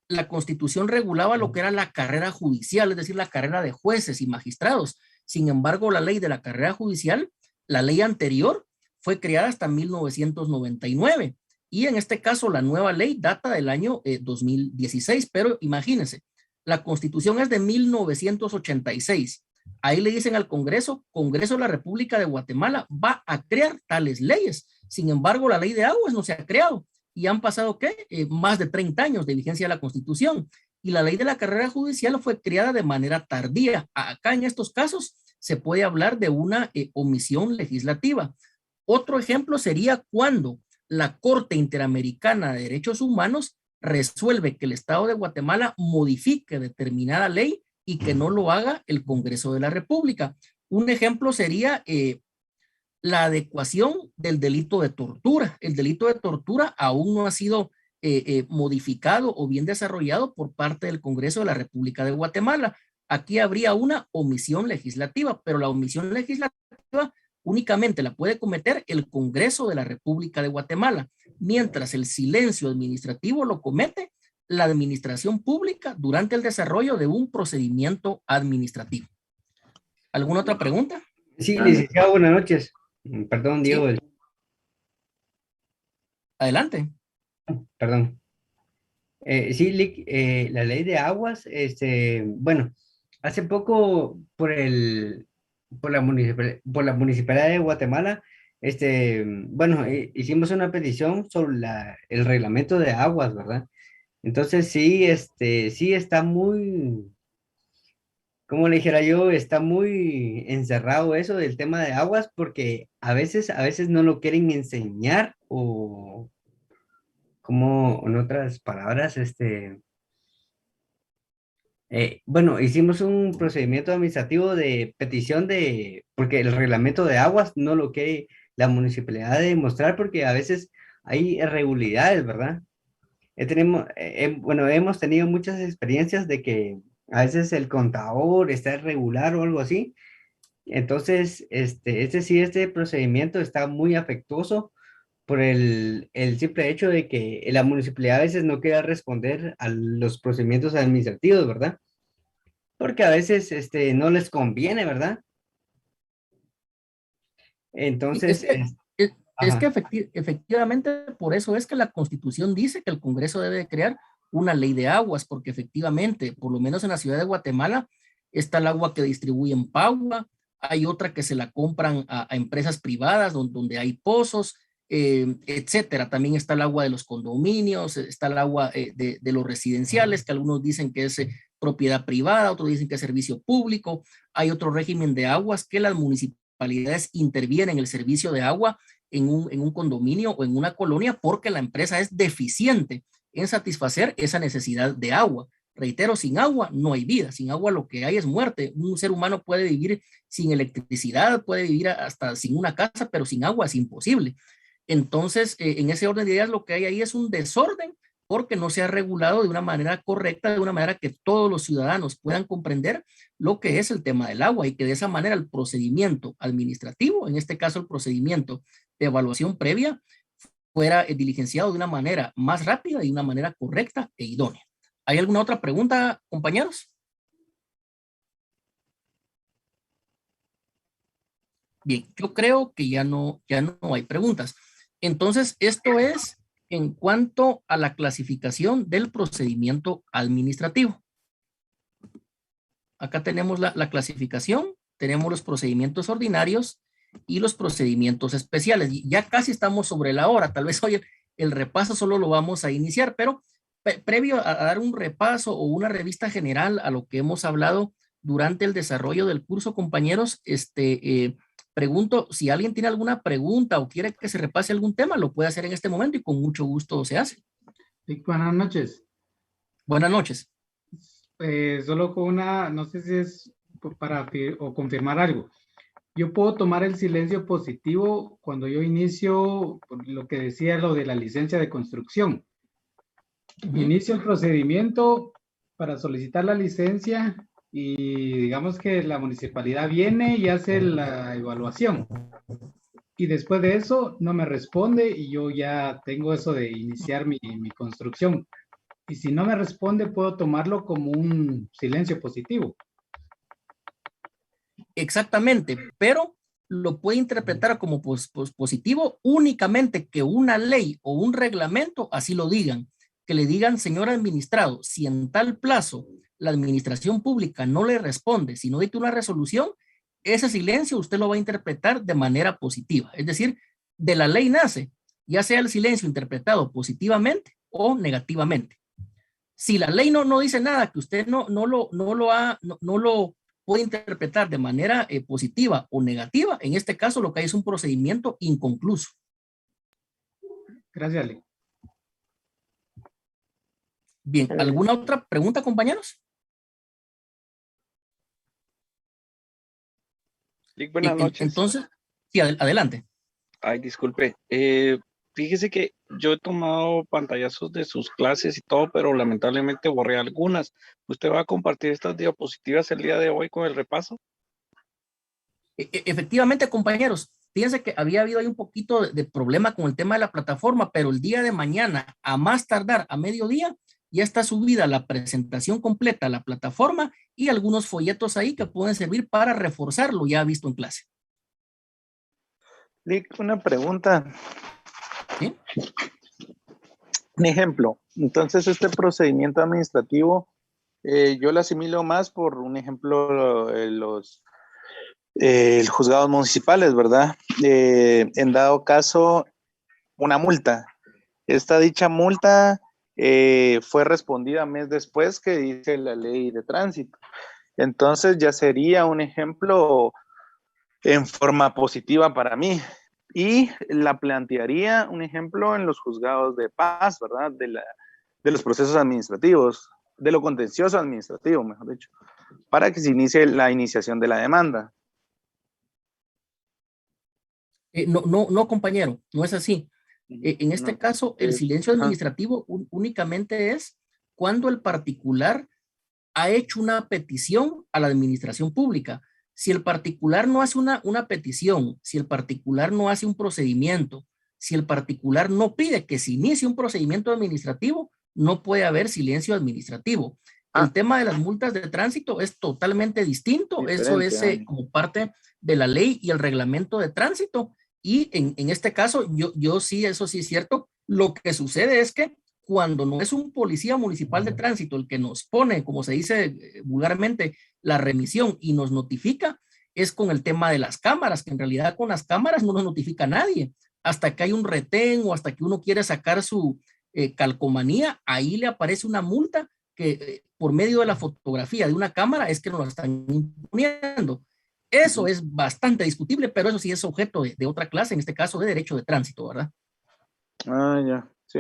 la Constitución regulaba lo que era la carrera judicial, es decir, la carrera de jueces y magistrados. Sin embargo, la ley de la carrera judicial, la ley anterior, fue creada hasta 1999. Y en este caso, la nueva ley data del año 2016. Pero imagínense, la Constitución es de 1986. Ahí le dicen al Congreso, Congreso de la República de Guatemala va a crear tales leyes. Sin embargo, la ley de aguas no se ha creado. Y han pasado, ¿qué? Más de 30 años de vigencia de la Constitución. Y la ley de la carrera judicial fue creada de manera tardía. Acá en estos casos se puede hablar de una omisión legislativa. Otro ejemplo sería cuando la Corte Interamericana de Derechos Humanos resuelve que el Estado de Guatemala modifique determinada ley y que no lo haga el Congreso de la República. Un ejemplo sería la adecuación del delito de tortura. El delito de tortura aún no ha sido modificado o bien desarrollado por parte del Congreso de la República de Guatemala. Aquí habría una omisión legislativa, pero la omisión legislativa únicamente la puede cometer el Congreso de la República de Guatemala, mientras el silencio administrativo lo comete la administración pública durante el desarrollo de un procedimiento administrativo. ¿Alguna otra pregunta? Sí, licenciado, buenas noches. Perdón, Diego. Sí. Adelante. Perdón. La ley de aguas, bueno, hace poco por la Municipalidad de Guatemala, bueno, hicimos una petición sobre el reglamento de aguas, ¿verdad? Entonces sí, sí está muy, como le dijera yo, está muy encerrado eso del tema de aguas, porque a veces no lo quieren enseñar, o como en otras palabras, bueno, hicimos un procedimiento administrativo de petición porque el reglamento de aguas no lo quiere la municipalidad de mostrar, porque a veces hay irregularidades, ¿verdad? Bueno, hemos tenido muchas experiencias de que a veces el contador está irregular o algo así. Entonces, este procedimiento está muy afectuoso por el simple hecho de que la municipalidad a veces no quiere responder a los procedimientos administrativos, ¿verdad? Porque a veces no les conviene, ¿verdad? Entonces, es que efectivamente por eso es que la Constitución dice que el Congreso debe crear una ley de aguas, porque efectivamente, por lo menos en la ciudad de Guatemala, está el agua que distribuye en Paua, hay otra que se la compran a empresas privadas donde hay pozos, etcétera. También está el agua de los condominios, está el agua de los residenciales, que algunos dicen que es propiedad privada, otros dicen que es servicio público. Hay otro régimen de aguas que las municipalidades intervienen en el servicio de agua en un condominio o en una colonia porque la empresa es deficiente en satisfacer esa necesidad de agua. Reitero, sin agua no hay vida, sin agua lo que hay es muerte. Un ser humano puede vivir sin electricidad, puede vivir hasta sin una casa, pero sin agua es imposible. Entonces, en ese orden de ideas, lo que hay ahí es un desorden porque no se ha regulado de una manera correcta, de una manera que todos los ciudadanos puedan comprender lo que es el tema del agua y que de esa manera el procedimiento administrativo, en este caso el procedimiento de evaluación previa, fuera diligenciado de una manera más rápida y de una manera correcta e idónea. ¿Hay alguna otra pregunta, compañeros? Bien, yo creo que ya no hay preguntas. Entonces, esto es en cuanto a la clasificación del procedimiento administrativo. Acá tenemos la clasificación, tenemos los procedimientos ordinarios y los procedimientos especiales. Y ya casi estamos sobre la hora, tal vez hoy el repaso solo lo vamos a iniciar, pero previo a dar un repaso o una revista general a lo que hemos hablado durante el desarrollo del curso, compañeros, pregunto si alguien tiene alguna pregunta o quiere que se repase algún tema, lo puede hacer en este momento y con mucho gusto se hace. Sí, buenas noches. Buenas noches. Solo con una, no sé si es para o confirmar algo. Yo puedo tomar el silencio positivo cuando yo inicio lo que decía lo de la licencia de construcción. Inicio el procedimiento para solicitar la licencia y digamos que la municipalidad viene y hace la evaluación. Y después de eso no me responde y yo ya tengo eso de iniciar mi construcción. Y si no me responde, puedo tomarlo como un silencio positivo. Exactamente, pero lo puede interpretar como positivo únicamente que una ley o un reglamento así lo digan. Que le digan, señor administrado, si en tal plazo la administración pública no le responde, si no dicta una resolución, ese silencio usted lo va a interpretar de manera positiva. Es decir, de la ley nace, ya sea el silencio interpretado positivamente o negativamente. Si la ley no dice nada, que usted no lo puede interpretar de manera positiva o negativa, en este caso lo que hay es un procedimiento inconcluso. Gracias, Lee. Bien, ¿alguna otra pregunta, compañeros? Buenas noches. Entonces, sí, adelante. Ay, disculpe. Fíjese que yo he tomado pantallazos de sus clases y todo, pero lamentablemente borré algunas. ¿Usted va a compartir estas diapositivas el día de hoy con el repaso? Efectivamente, compañeros. Fíjense que había habido ahí un poquito de problema con el tema de la plataforma, pero el día de mañana, a más tardar a mediodía, ya está subida la presentación completa a la plataforma y algunos folletos ahí que pueden servir para reforzar lo ya visto en clase. Lick, una pregunta. ¿Sí? Un ejemplo. Entonces, este procedimiento administrativo, yo lo asimilo más por un ejemplo, los juzgados municipales, ¿verdad? En dado caso, una multa. Esta dicha multa fue respondida mes después que dice la ley de tránsito. Entonces ya sería un ejemplo en forma positiva para mí. Y la plantearía un ejemplo en los juzgados de paz, ¿verdad? De los procesos administrativos, de lo contencioso administrativo, mejor dicho, para que se inicie la iniciación de la demanda. No, compañero, no es así. En este caso, el silencio administrativo únicamente es cuando el particular ha hecho una petición a la administración pública. Si el particular no hace una petición, si el particular no hace un procedimiento, si el particular no pide que se inicie un procedimiento administrativo, no puede haber silencio administrativo. El tema de las multas de tránsito es totalmente distinto. Eso es como parte de la ley y el reglamento de tránsito. Y en este caso, yo sí, eso sí es cierto. Lo que sucede es que cuando no es un policía municipal de tránsito el que nos pone, como se dice vulgarmente, la remisión y nos notifica, es con el tema de las cámaras, que en realidad con las cámaras no nos notifica a nadie. Hasta que hay un retén o hasta que uno quiere sacar su calcomanía, ahí le aparece una multa que por medio de la fotografía de una cámara es que nos la están imponiendo. Eso es bastante discutible, pero eso sí es objeto de otra clase, en este caso de derecho de tránsito, ¿verdad? Ah, ya. Sí,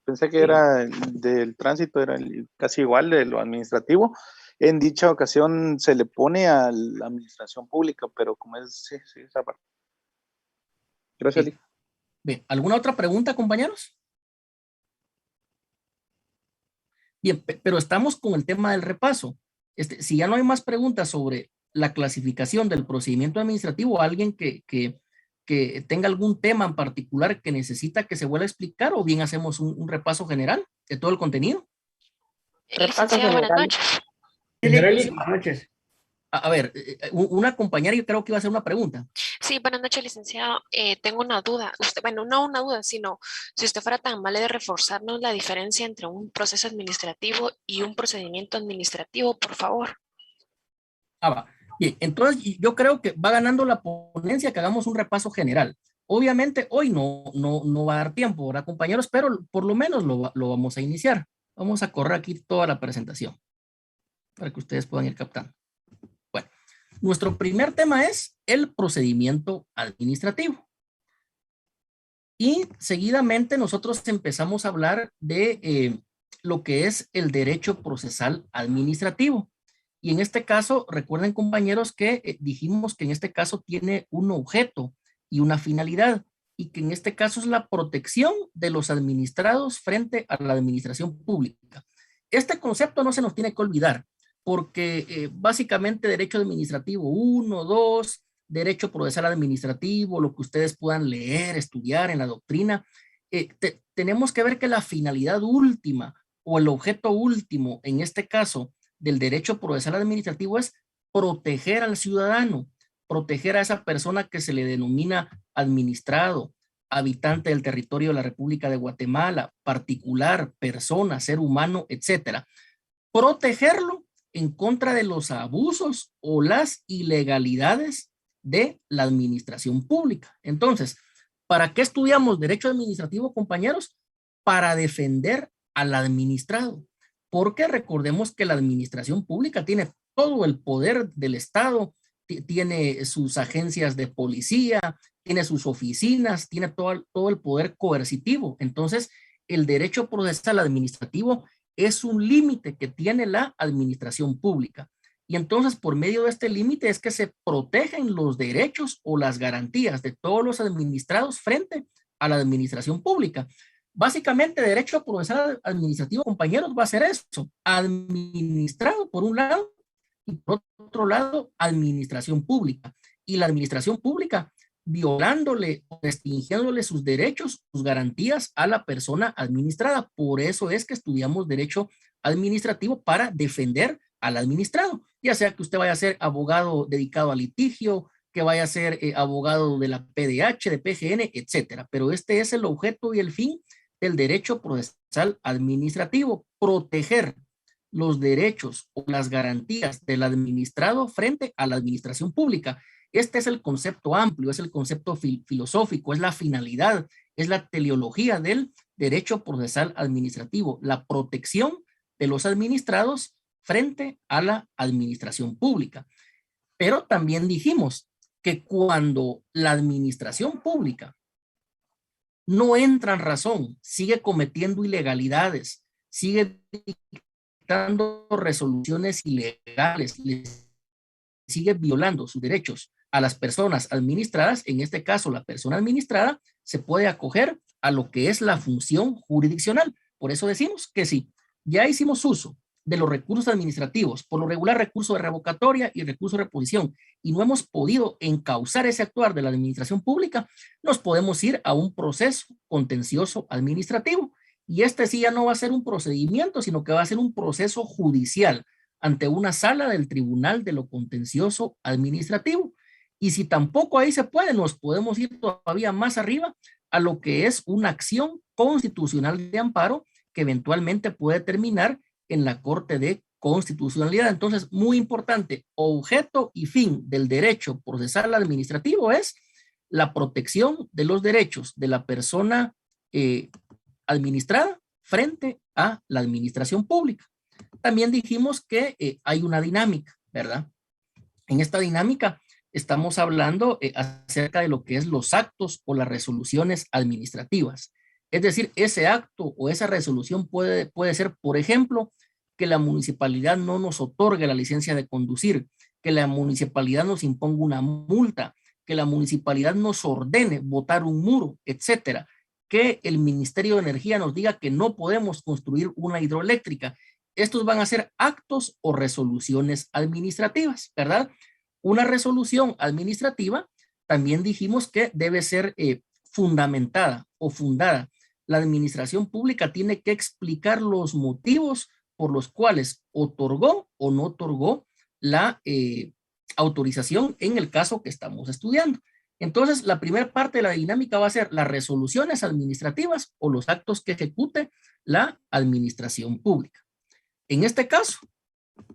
pensé que era del tránsito, era casi igual de lo administrativo. En dicha ocasión se le pone a la administración pública, pero como es, sí, esa parte. Gracias, Lee. Bien, ¿alguna otra pregunta, compañeros? Bien, pero estamos con el tema del repaso. Si ya no hay más preguntas sobre la clasificación del procedimiento administrativo, alguien que tenga algún tema en particular que necesita que se vuelva a explicar, o bien hacemos un repaso general de todo el contenido. Repaso general. Buenas noches. Buenas noches. A ver, una compañera yo creo que iba a hacer una pregunta. Sí, buenas noches, licenciado. Tengo una duda. Bueno, no una duda, sino si usted fuera tan amable de reforzarnos la diferencia entre un proceso administrativo y un procedimiento administrativo, por favor. Va. Bien, entonces yo creo que va ganando la ponencia que hagamos un repaso general. Obviamente hoy no va a dar tiempo, ¿verdad, compañeros? Pero por lo menos lo vamos a iniciar. Vamos a correr aquí toda la presentación para que ustedes puedan ir captando. Bueno, nuestro primer tema es el procedimiento administrativo. Y seguidamente nosotros empezamos a hablar de lo que es el derecho procesal administrativo. Y en este caso, recuerden, compañeros, que dijimos que en este caso tiene un objeto y una finalidad, y que en este caso es la protección de los administrados frente a la administración pública. Este concepto no se nos tiene que olvidar, porque básicamente derecho administrativo 1, 2, derecho procesal administrativo, lo que ustedes puedan leer, estudiar en la doctrina, tenemos que ver que la finalidad última o el objeto último, en este caso, del derecho procesal administrativo es proteger al ciudadano, proteger a esa persona que se le denomina administrado, habitante del territorio de la República de Guatemala, particular, persona, ser humano, etcétera. Protegerlo en contra de los abusos o las ilegalidades de la administración pública. Entonces, ¿para qué estudiamos derecho administrativo, compañeros? Para defender al administrado. Porque recordemos que la administración pública tiene todo el poder del Estado, tiene sus agencias de policía, tiene sus oficinas, tiene todo el poder coercitivo. Entonces, el derecho procesal administrativo es un límite que tiene la administración pública. Y entonces, por medio de este límite es que se protegen los derechos o las garantías de todos los administrados frente a la administración pública. Básicamente, derecho procesal administrativo, compañeros, va a ser eso: administrado por un lado y por otro lado, administración pública. Y la administración pública violándole o restringiéndole sus derechos, sus garantías a la persona administrada. Por eso es que estudiamos derecho administrativo, para defender al administrado, ya sea que usted vaya a ser abogado dedicado a litigio, que vaya a ser abogado de la PDH, de PGN, etcétera. Pero este es el objeto y el fin del derecho procesal administrativo: proteger los derechos o las garantías del administrado frente a la administración pública. Este es el concepto amplio, es el concepto filosófico, es la finalidad, es la teleología del derecho procesal administrativo: la protección de los administrados frente a la administración pública. Pero también dijimos que cuando la administración pública no entra en razón, sigue cometiendo ilegalidades, sigue dando resoluciones ilegales, sigue violando sus derechos a las personas administradas, en este caso la persona administrada se puede acoger a lo que es la función jurisdiccional. Por eso decimos que si ya hicimos uso de los recursos administrativos, por lo regular recurso de revocatoria y recurso de reposición, y no hemos podido encauzar ese actuar de la administración pública, nos podemos ir a un proceso contencioso administrativo. Y este sí ya no va a ser un procedimiento, sino que va a ser un proceso judicial ante una sala del Tribunal de lo Contencioso Administrativo. Y si tampoco ahí se puede, nos podemos ir todavía más arriba a lo que es una acción constitucional de amparo que eventualmente puede terminar en la Corte de Constitucionalidad. Entonces, muy importante, objeto y fin del derecho procesal administrativo es la protección de los derechos de la persona administrada frente a la administración pública. También dijimos que hay una dinámica, ¿verdad? En esta dinámica estamos hablando acerca de lo que es los actos o las resoluciones administrativas. Es decir, ese acto o esa resolución puede ser, por ejemplo, que la municipalidad no nos otorgue la licencia de conducir, que la municipalidad nos imponga una multa, que la municipalidad nos ordene botar un muro, etcétera, que el Ministerio de Energía nos diga que no podemos construir una hidroeléctrica. Estos van a ser actos o resoluciones administrativas, ¿verdad? Una resolución administrativa también dijimos que debe ser fundamentada o fundada. La administración pública tiene que explicar los motivos por los cuales otorgó o no otorgó la autorización en el caso que estamos estudiando. Entonces, la primera parte de la dinámica va a ser las resoluciones administrativas o los actos que ejecute la administración pública. En este caso,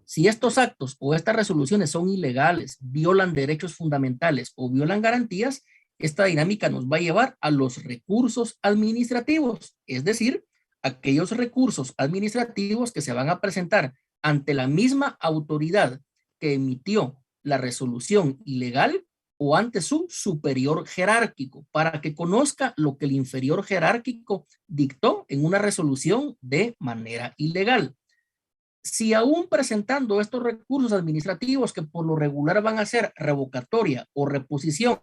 Si estos actos o estas resoluciones son ilegales, violan derechos fundamentales o violan garantías, esta dinámica nos va a llevar a los recursos administrativos, es decir, aquellos recursos administrativos que se van a presentar ante la misma autoridad que emitió la resolución ilegal o ante su superior jerárquico, para que conozca lo que el inferior jerárquico dictó en una resolución de manera ilegal. Si aún presentando estos recursos administrativos, que por lo regular van a ser revocatoria o reposición,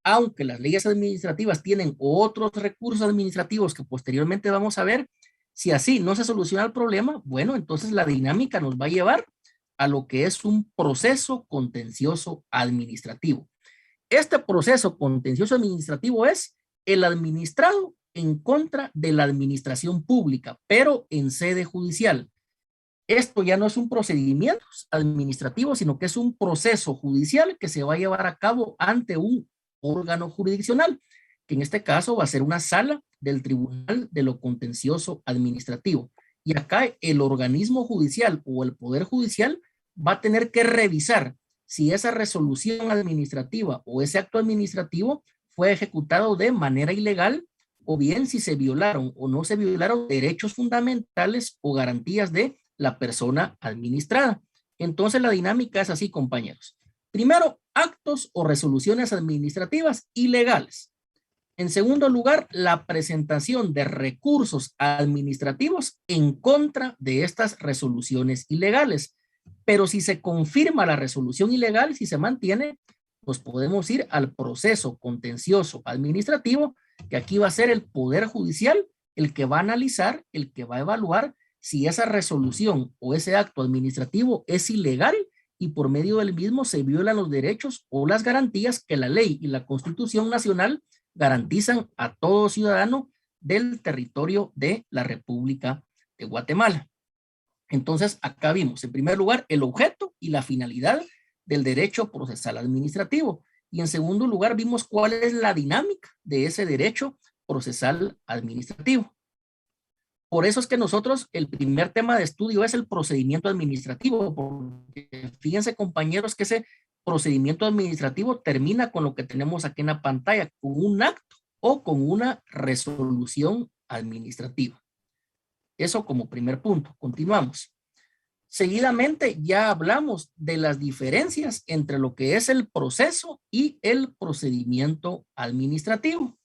aunque las leyes administrativas tienen otros recursos administrativos que posteriormente vamos a ver, si así no se soluciona el problema, bueno, entonces la dinámica nos va a llevar a lo que es un proceso contencioso administrativo. Este proceso contencioso administrativo es el administrado en contra de la administración pública, pero en sede judicial. Esto ya no es un procedimiento administrativo, sino que es un proceso judicial que se va a llevar a cabo ante un órgano jurisdiccional, que en este caso va a ser una sala del Tribunal de lo Contencioso Administrativo. Y acá el organismo judicial o el Poder Judicial va a tener que revisar si esa resolución administrativa o ese acto administrativo fue ejecutado de manera ilegal, o bien si se violaron o no se violaron derechos fundamentales o garantías de la persona administrada. Entonces la dinámica es así, compañeros. Primero, actos o resoluciones administrativas ilegales. En segundo lugar, la presentación de recursos administrativos en contra de estas resoluciones ilegales. Pero si se confirma la resolución ilegal, si se mantiene, pues podemos ir al proceso contencioso administrativo, que aquí va a ser el Poder Judicial el que va a analizar, el que va a evaluar si esa resolución o ese acto administrativo es ilegal y por medio del mismo se violan los derechos o las garantías que la ley y la Constitución Nacional garantizan a todo ciudadano del territorio de la República de Guatemala. Entonces, acá vimos, en primer lugar, el objeto y la finalidad del derecho procesal administrativo. Y en segundo lugar, vimos cuál es la dinámica de ese derecho procesal administrativo. Por eso es que nosotros, el primer tema de estudio es el procedimiento administrativo, porque fíjense, compañeros, que ese procedimiento administrativo termina con lo que tenemos aquí en la pantalla, con un acto o con una resolución administrativa. Eso como primer punto. Continuamos. Seguidamente ya hablamos de las diferencias entre lo que es el proceso y el procedimiento administrativo.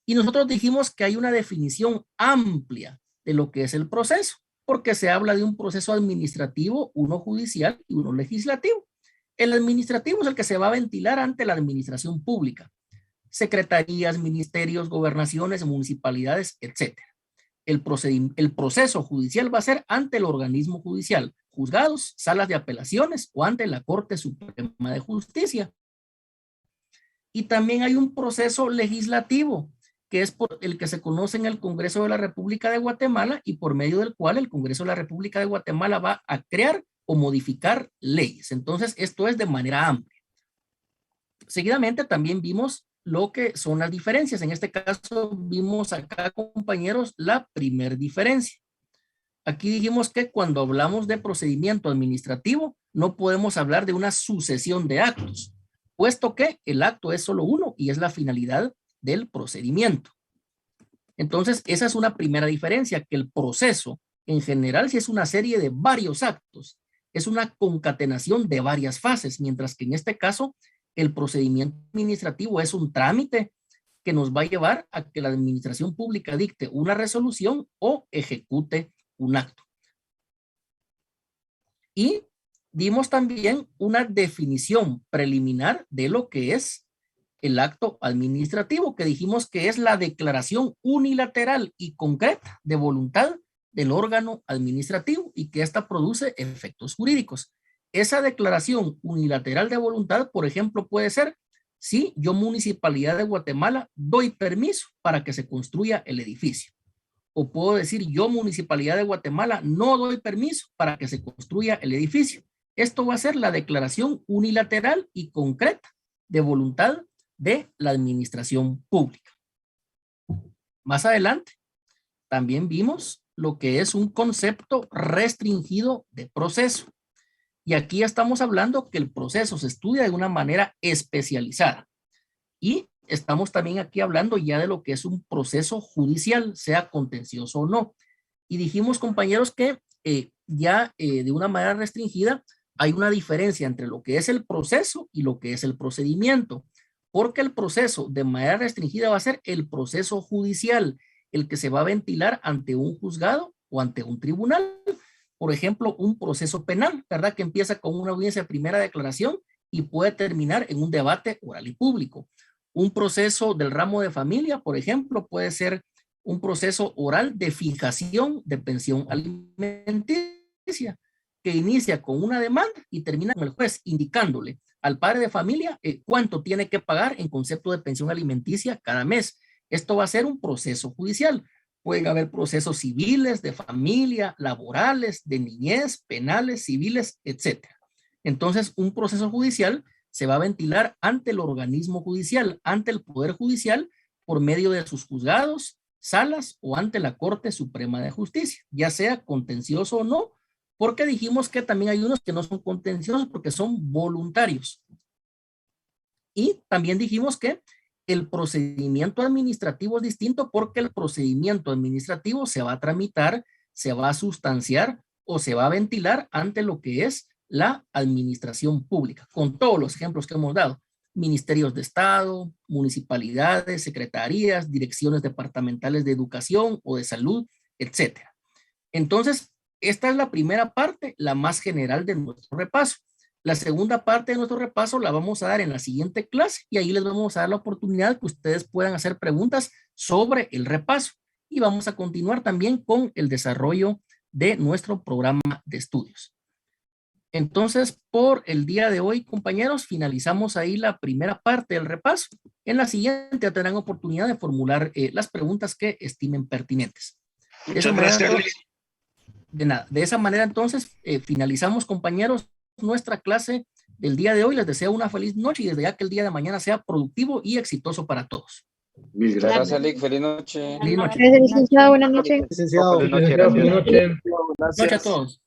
Y nosotros dijimos que hay una definición amplia de lo que es el proceso, porque se habla de un proceso administrativo, uno judicial y uno legislativo. El administrativo es el que se va a ventilar ante la administración pública, secretarías, ministerios, gobernaciones, municipalidades, etc. El proceso judicial va a ser ante el organismo judicial, juzgados, salas de apelaciones o ante la Corte Suprema de Justicia. Y también hay un proceso legislativo, que es por el que se conoce en el Congreso de la República de Guatemala y por medio del cual el Congreso de la República de Guatemala va a crear o modificar leyes. Entonces, esto es de manera amplia. Seguidamente también vimos lo que son las diferencias. En este caso vimos acá, compañeros, la primer diferencia. Aquí dijimos que cuando hablamos de procedimiento administrativo no podemos hablar de una sucesión de actos, puesto que el acto es solo uno y es la finalidad del procedimiento. Entonces, esa es una primera diferencia, que el proceso en general sí es una serie de varios actos, es una concatenación de varias fases, mientras que en este caso el procedimiento administrativo es un trámite que nos va a llevar a que la administración pública dicte una resolución o ejecute un acto. Y dimos también una definición preliminar de lo que es el acto administrativo, que dijimos que es la declaración unilateral y concreta de voluntad del órgano administrativo y que ésta produce efectos jurídicos. Esa declaración unilateral de voluntad, por ejemplo, puede ser si yo, Municipalidad de Guatemala, doy permiso para que se construya el edificio. O puedo decir yo, Municipalidad de Guatemala, no doy permiso para que se construya el edificio. Esto va a ser la declaración unilateral y concreta de voluntad de la administración pública. Más adelante, también vimos lo que es un concepto restringido de proceso. Y aquí estamos hablando que el proceso se estudia de una manera especializada. Y estamos también aquí hablando ya de lo que es un proceso judicial, sea contencioso o no. Y dijimos, compañeros, que de una manera restringida hay una diferencia entre lo que es el proceso y lo que es el procedimiento. Porque el proceso de manera restringida va a ser el proceso judicial, el que se va a ventilar ante un juzgado o ante un tribunal. Por ejemplo, un proceso penal, ¿verdad? Que empieza con una audiencia de primera declaración y puede terminar en un debate oral y público. Un proceso del ramo de familia, por ejemplo, puede ser un proceso oral de fijación de pensión alimenticia, que inicia con una demanda y termina con el juez indicándole al padre de familia cuánto tiene que pagar en concepto de pensión alimenticia cada mes. Esto va a ser un proceso judicial. Pueden haber procesos civiles, de familia, laborales, de niñez, penales, civiles, etc. Entonces, un proceso judicial se va a ventilar ante el organismo judicial, ante el Poder Judicial, por medio de sus juzgados, salas o ante la Corte Suprema de Justicia, ya sea contencioso o no, porque dijimos que también hay unos que no son contenciosos porque son voluntarios. Y también dijimos que el procedimiento administrativo es distinto porque el procedimiento administrativo se va a tramitar, se va a sustanciar o se va a ventilar ante lo que es la administración pública, con todos los ejemplos que hemos dado. Ministerios de Estado, municipalidades, secretarías, direcciones departamentales de educación o de salud, etc. Entonces, esta es la primera parte, la más general de nuestro repaso. La segunda parte de nuestro repaso la vamos a dar en la siguiente clase y ahí les vamos a dar la oportunidad que ustedes puedan hacer preguntas sobre el repaso. Y vamos a continuar también con el desarrollo de nuestro programa de estudios. Entonces, por el día de hoy, compañeros, finalizamos ahí la primera parte del repaso. En la siguiente tendrán oportunidad de formular las preguntas que estimen pertinentes. Muchas gracias, Luis. De nada. De esa manera, entonces, finalizamos, compañeros, nuestra clase del día de hoy. Les deseo una feliz noche y desde ya que el día de mañana sea productivo y exitoso para todos. Mil gracias, Alex. Feliz noche. Feliz noche. Gracias, licenciado. Buenas noches. Licenciado, Buenas noches a todos.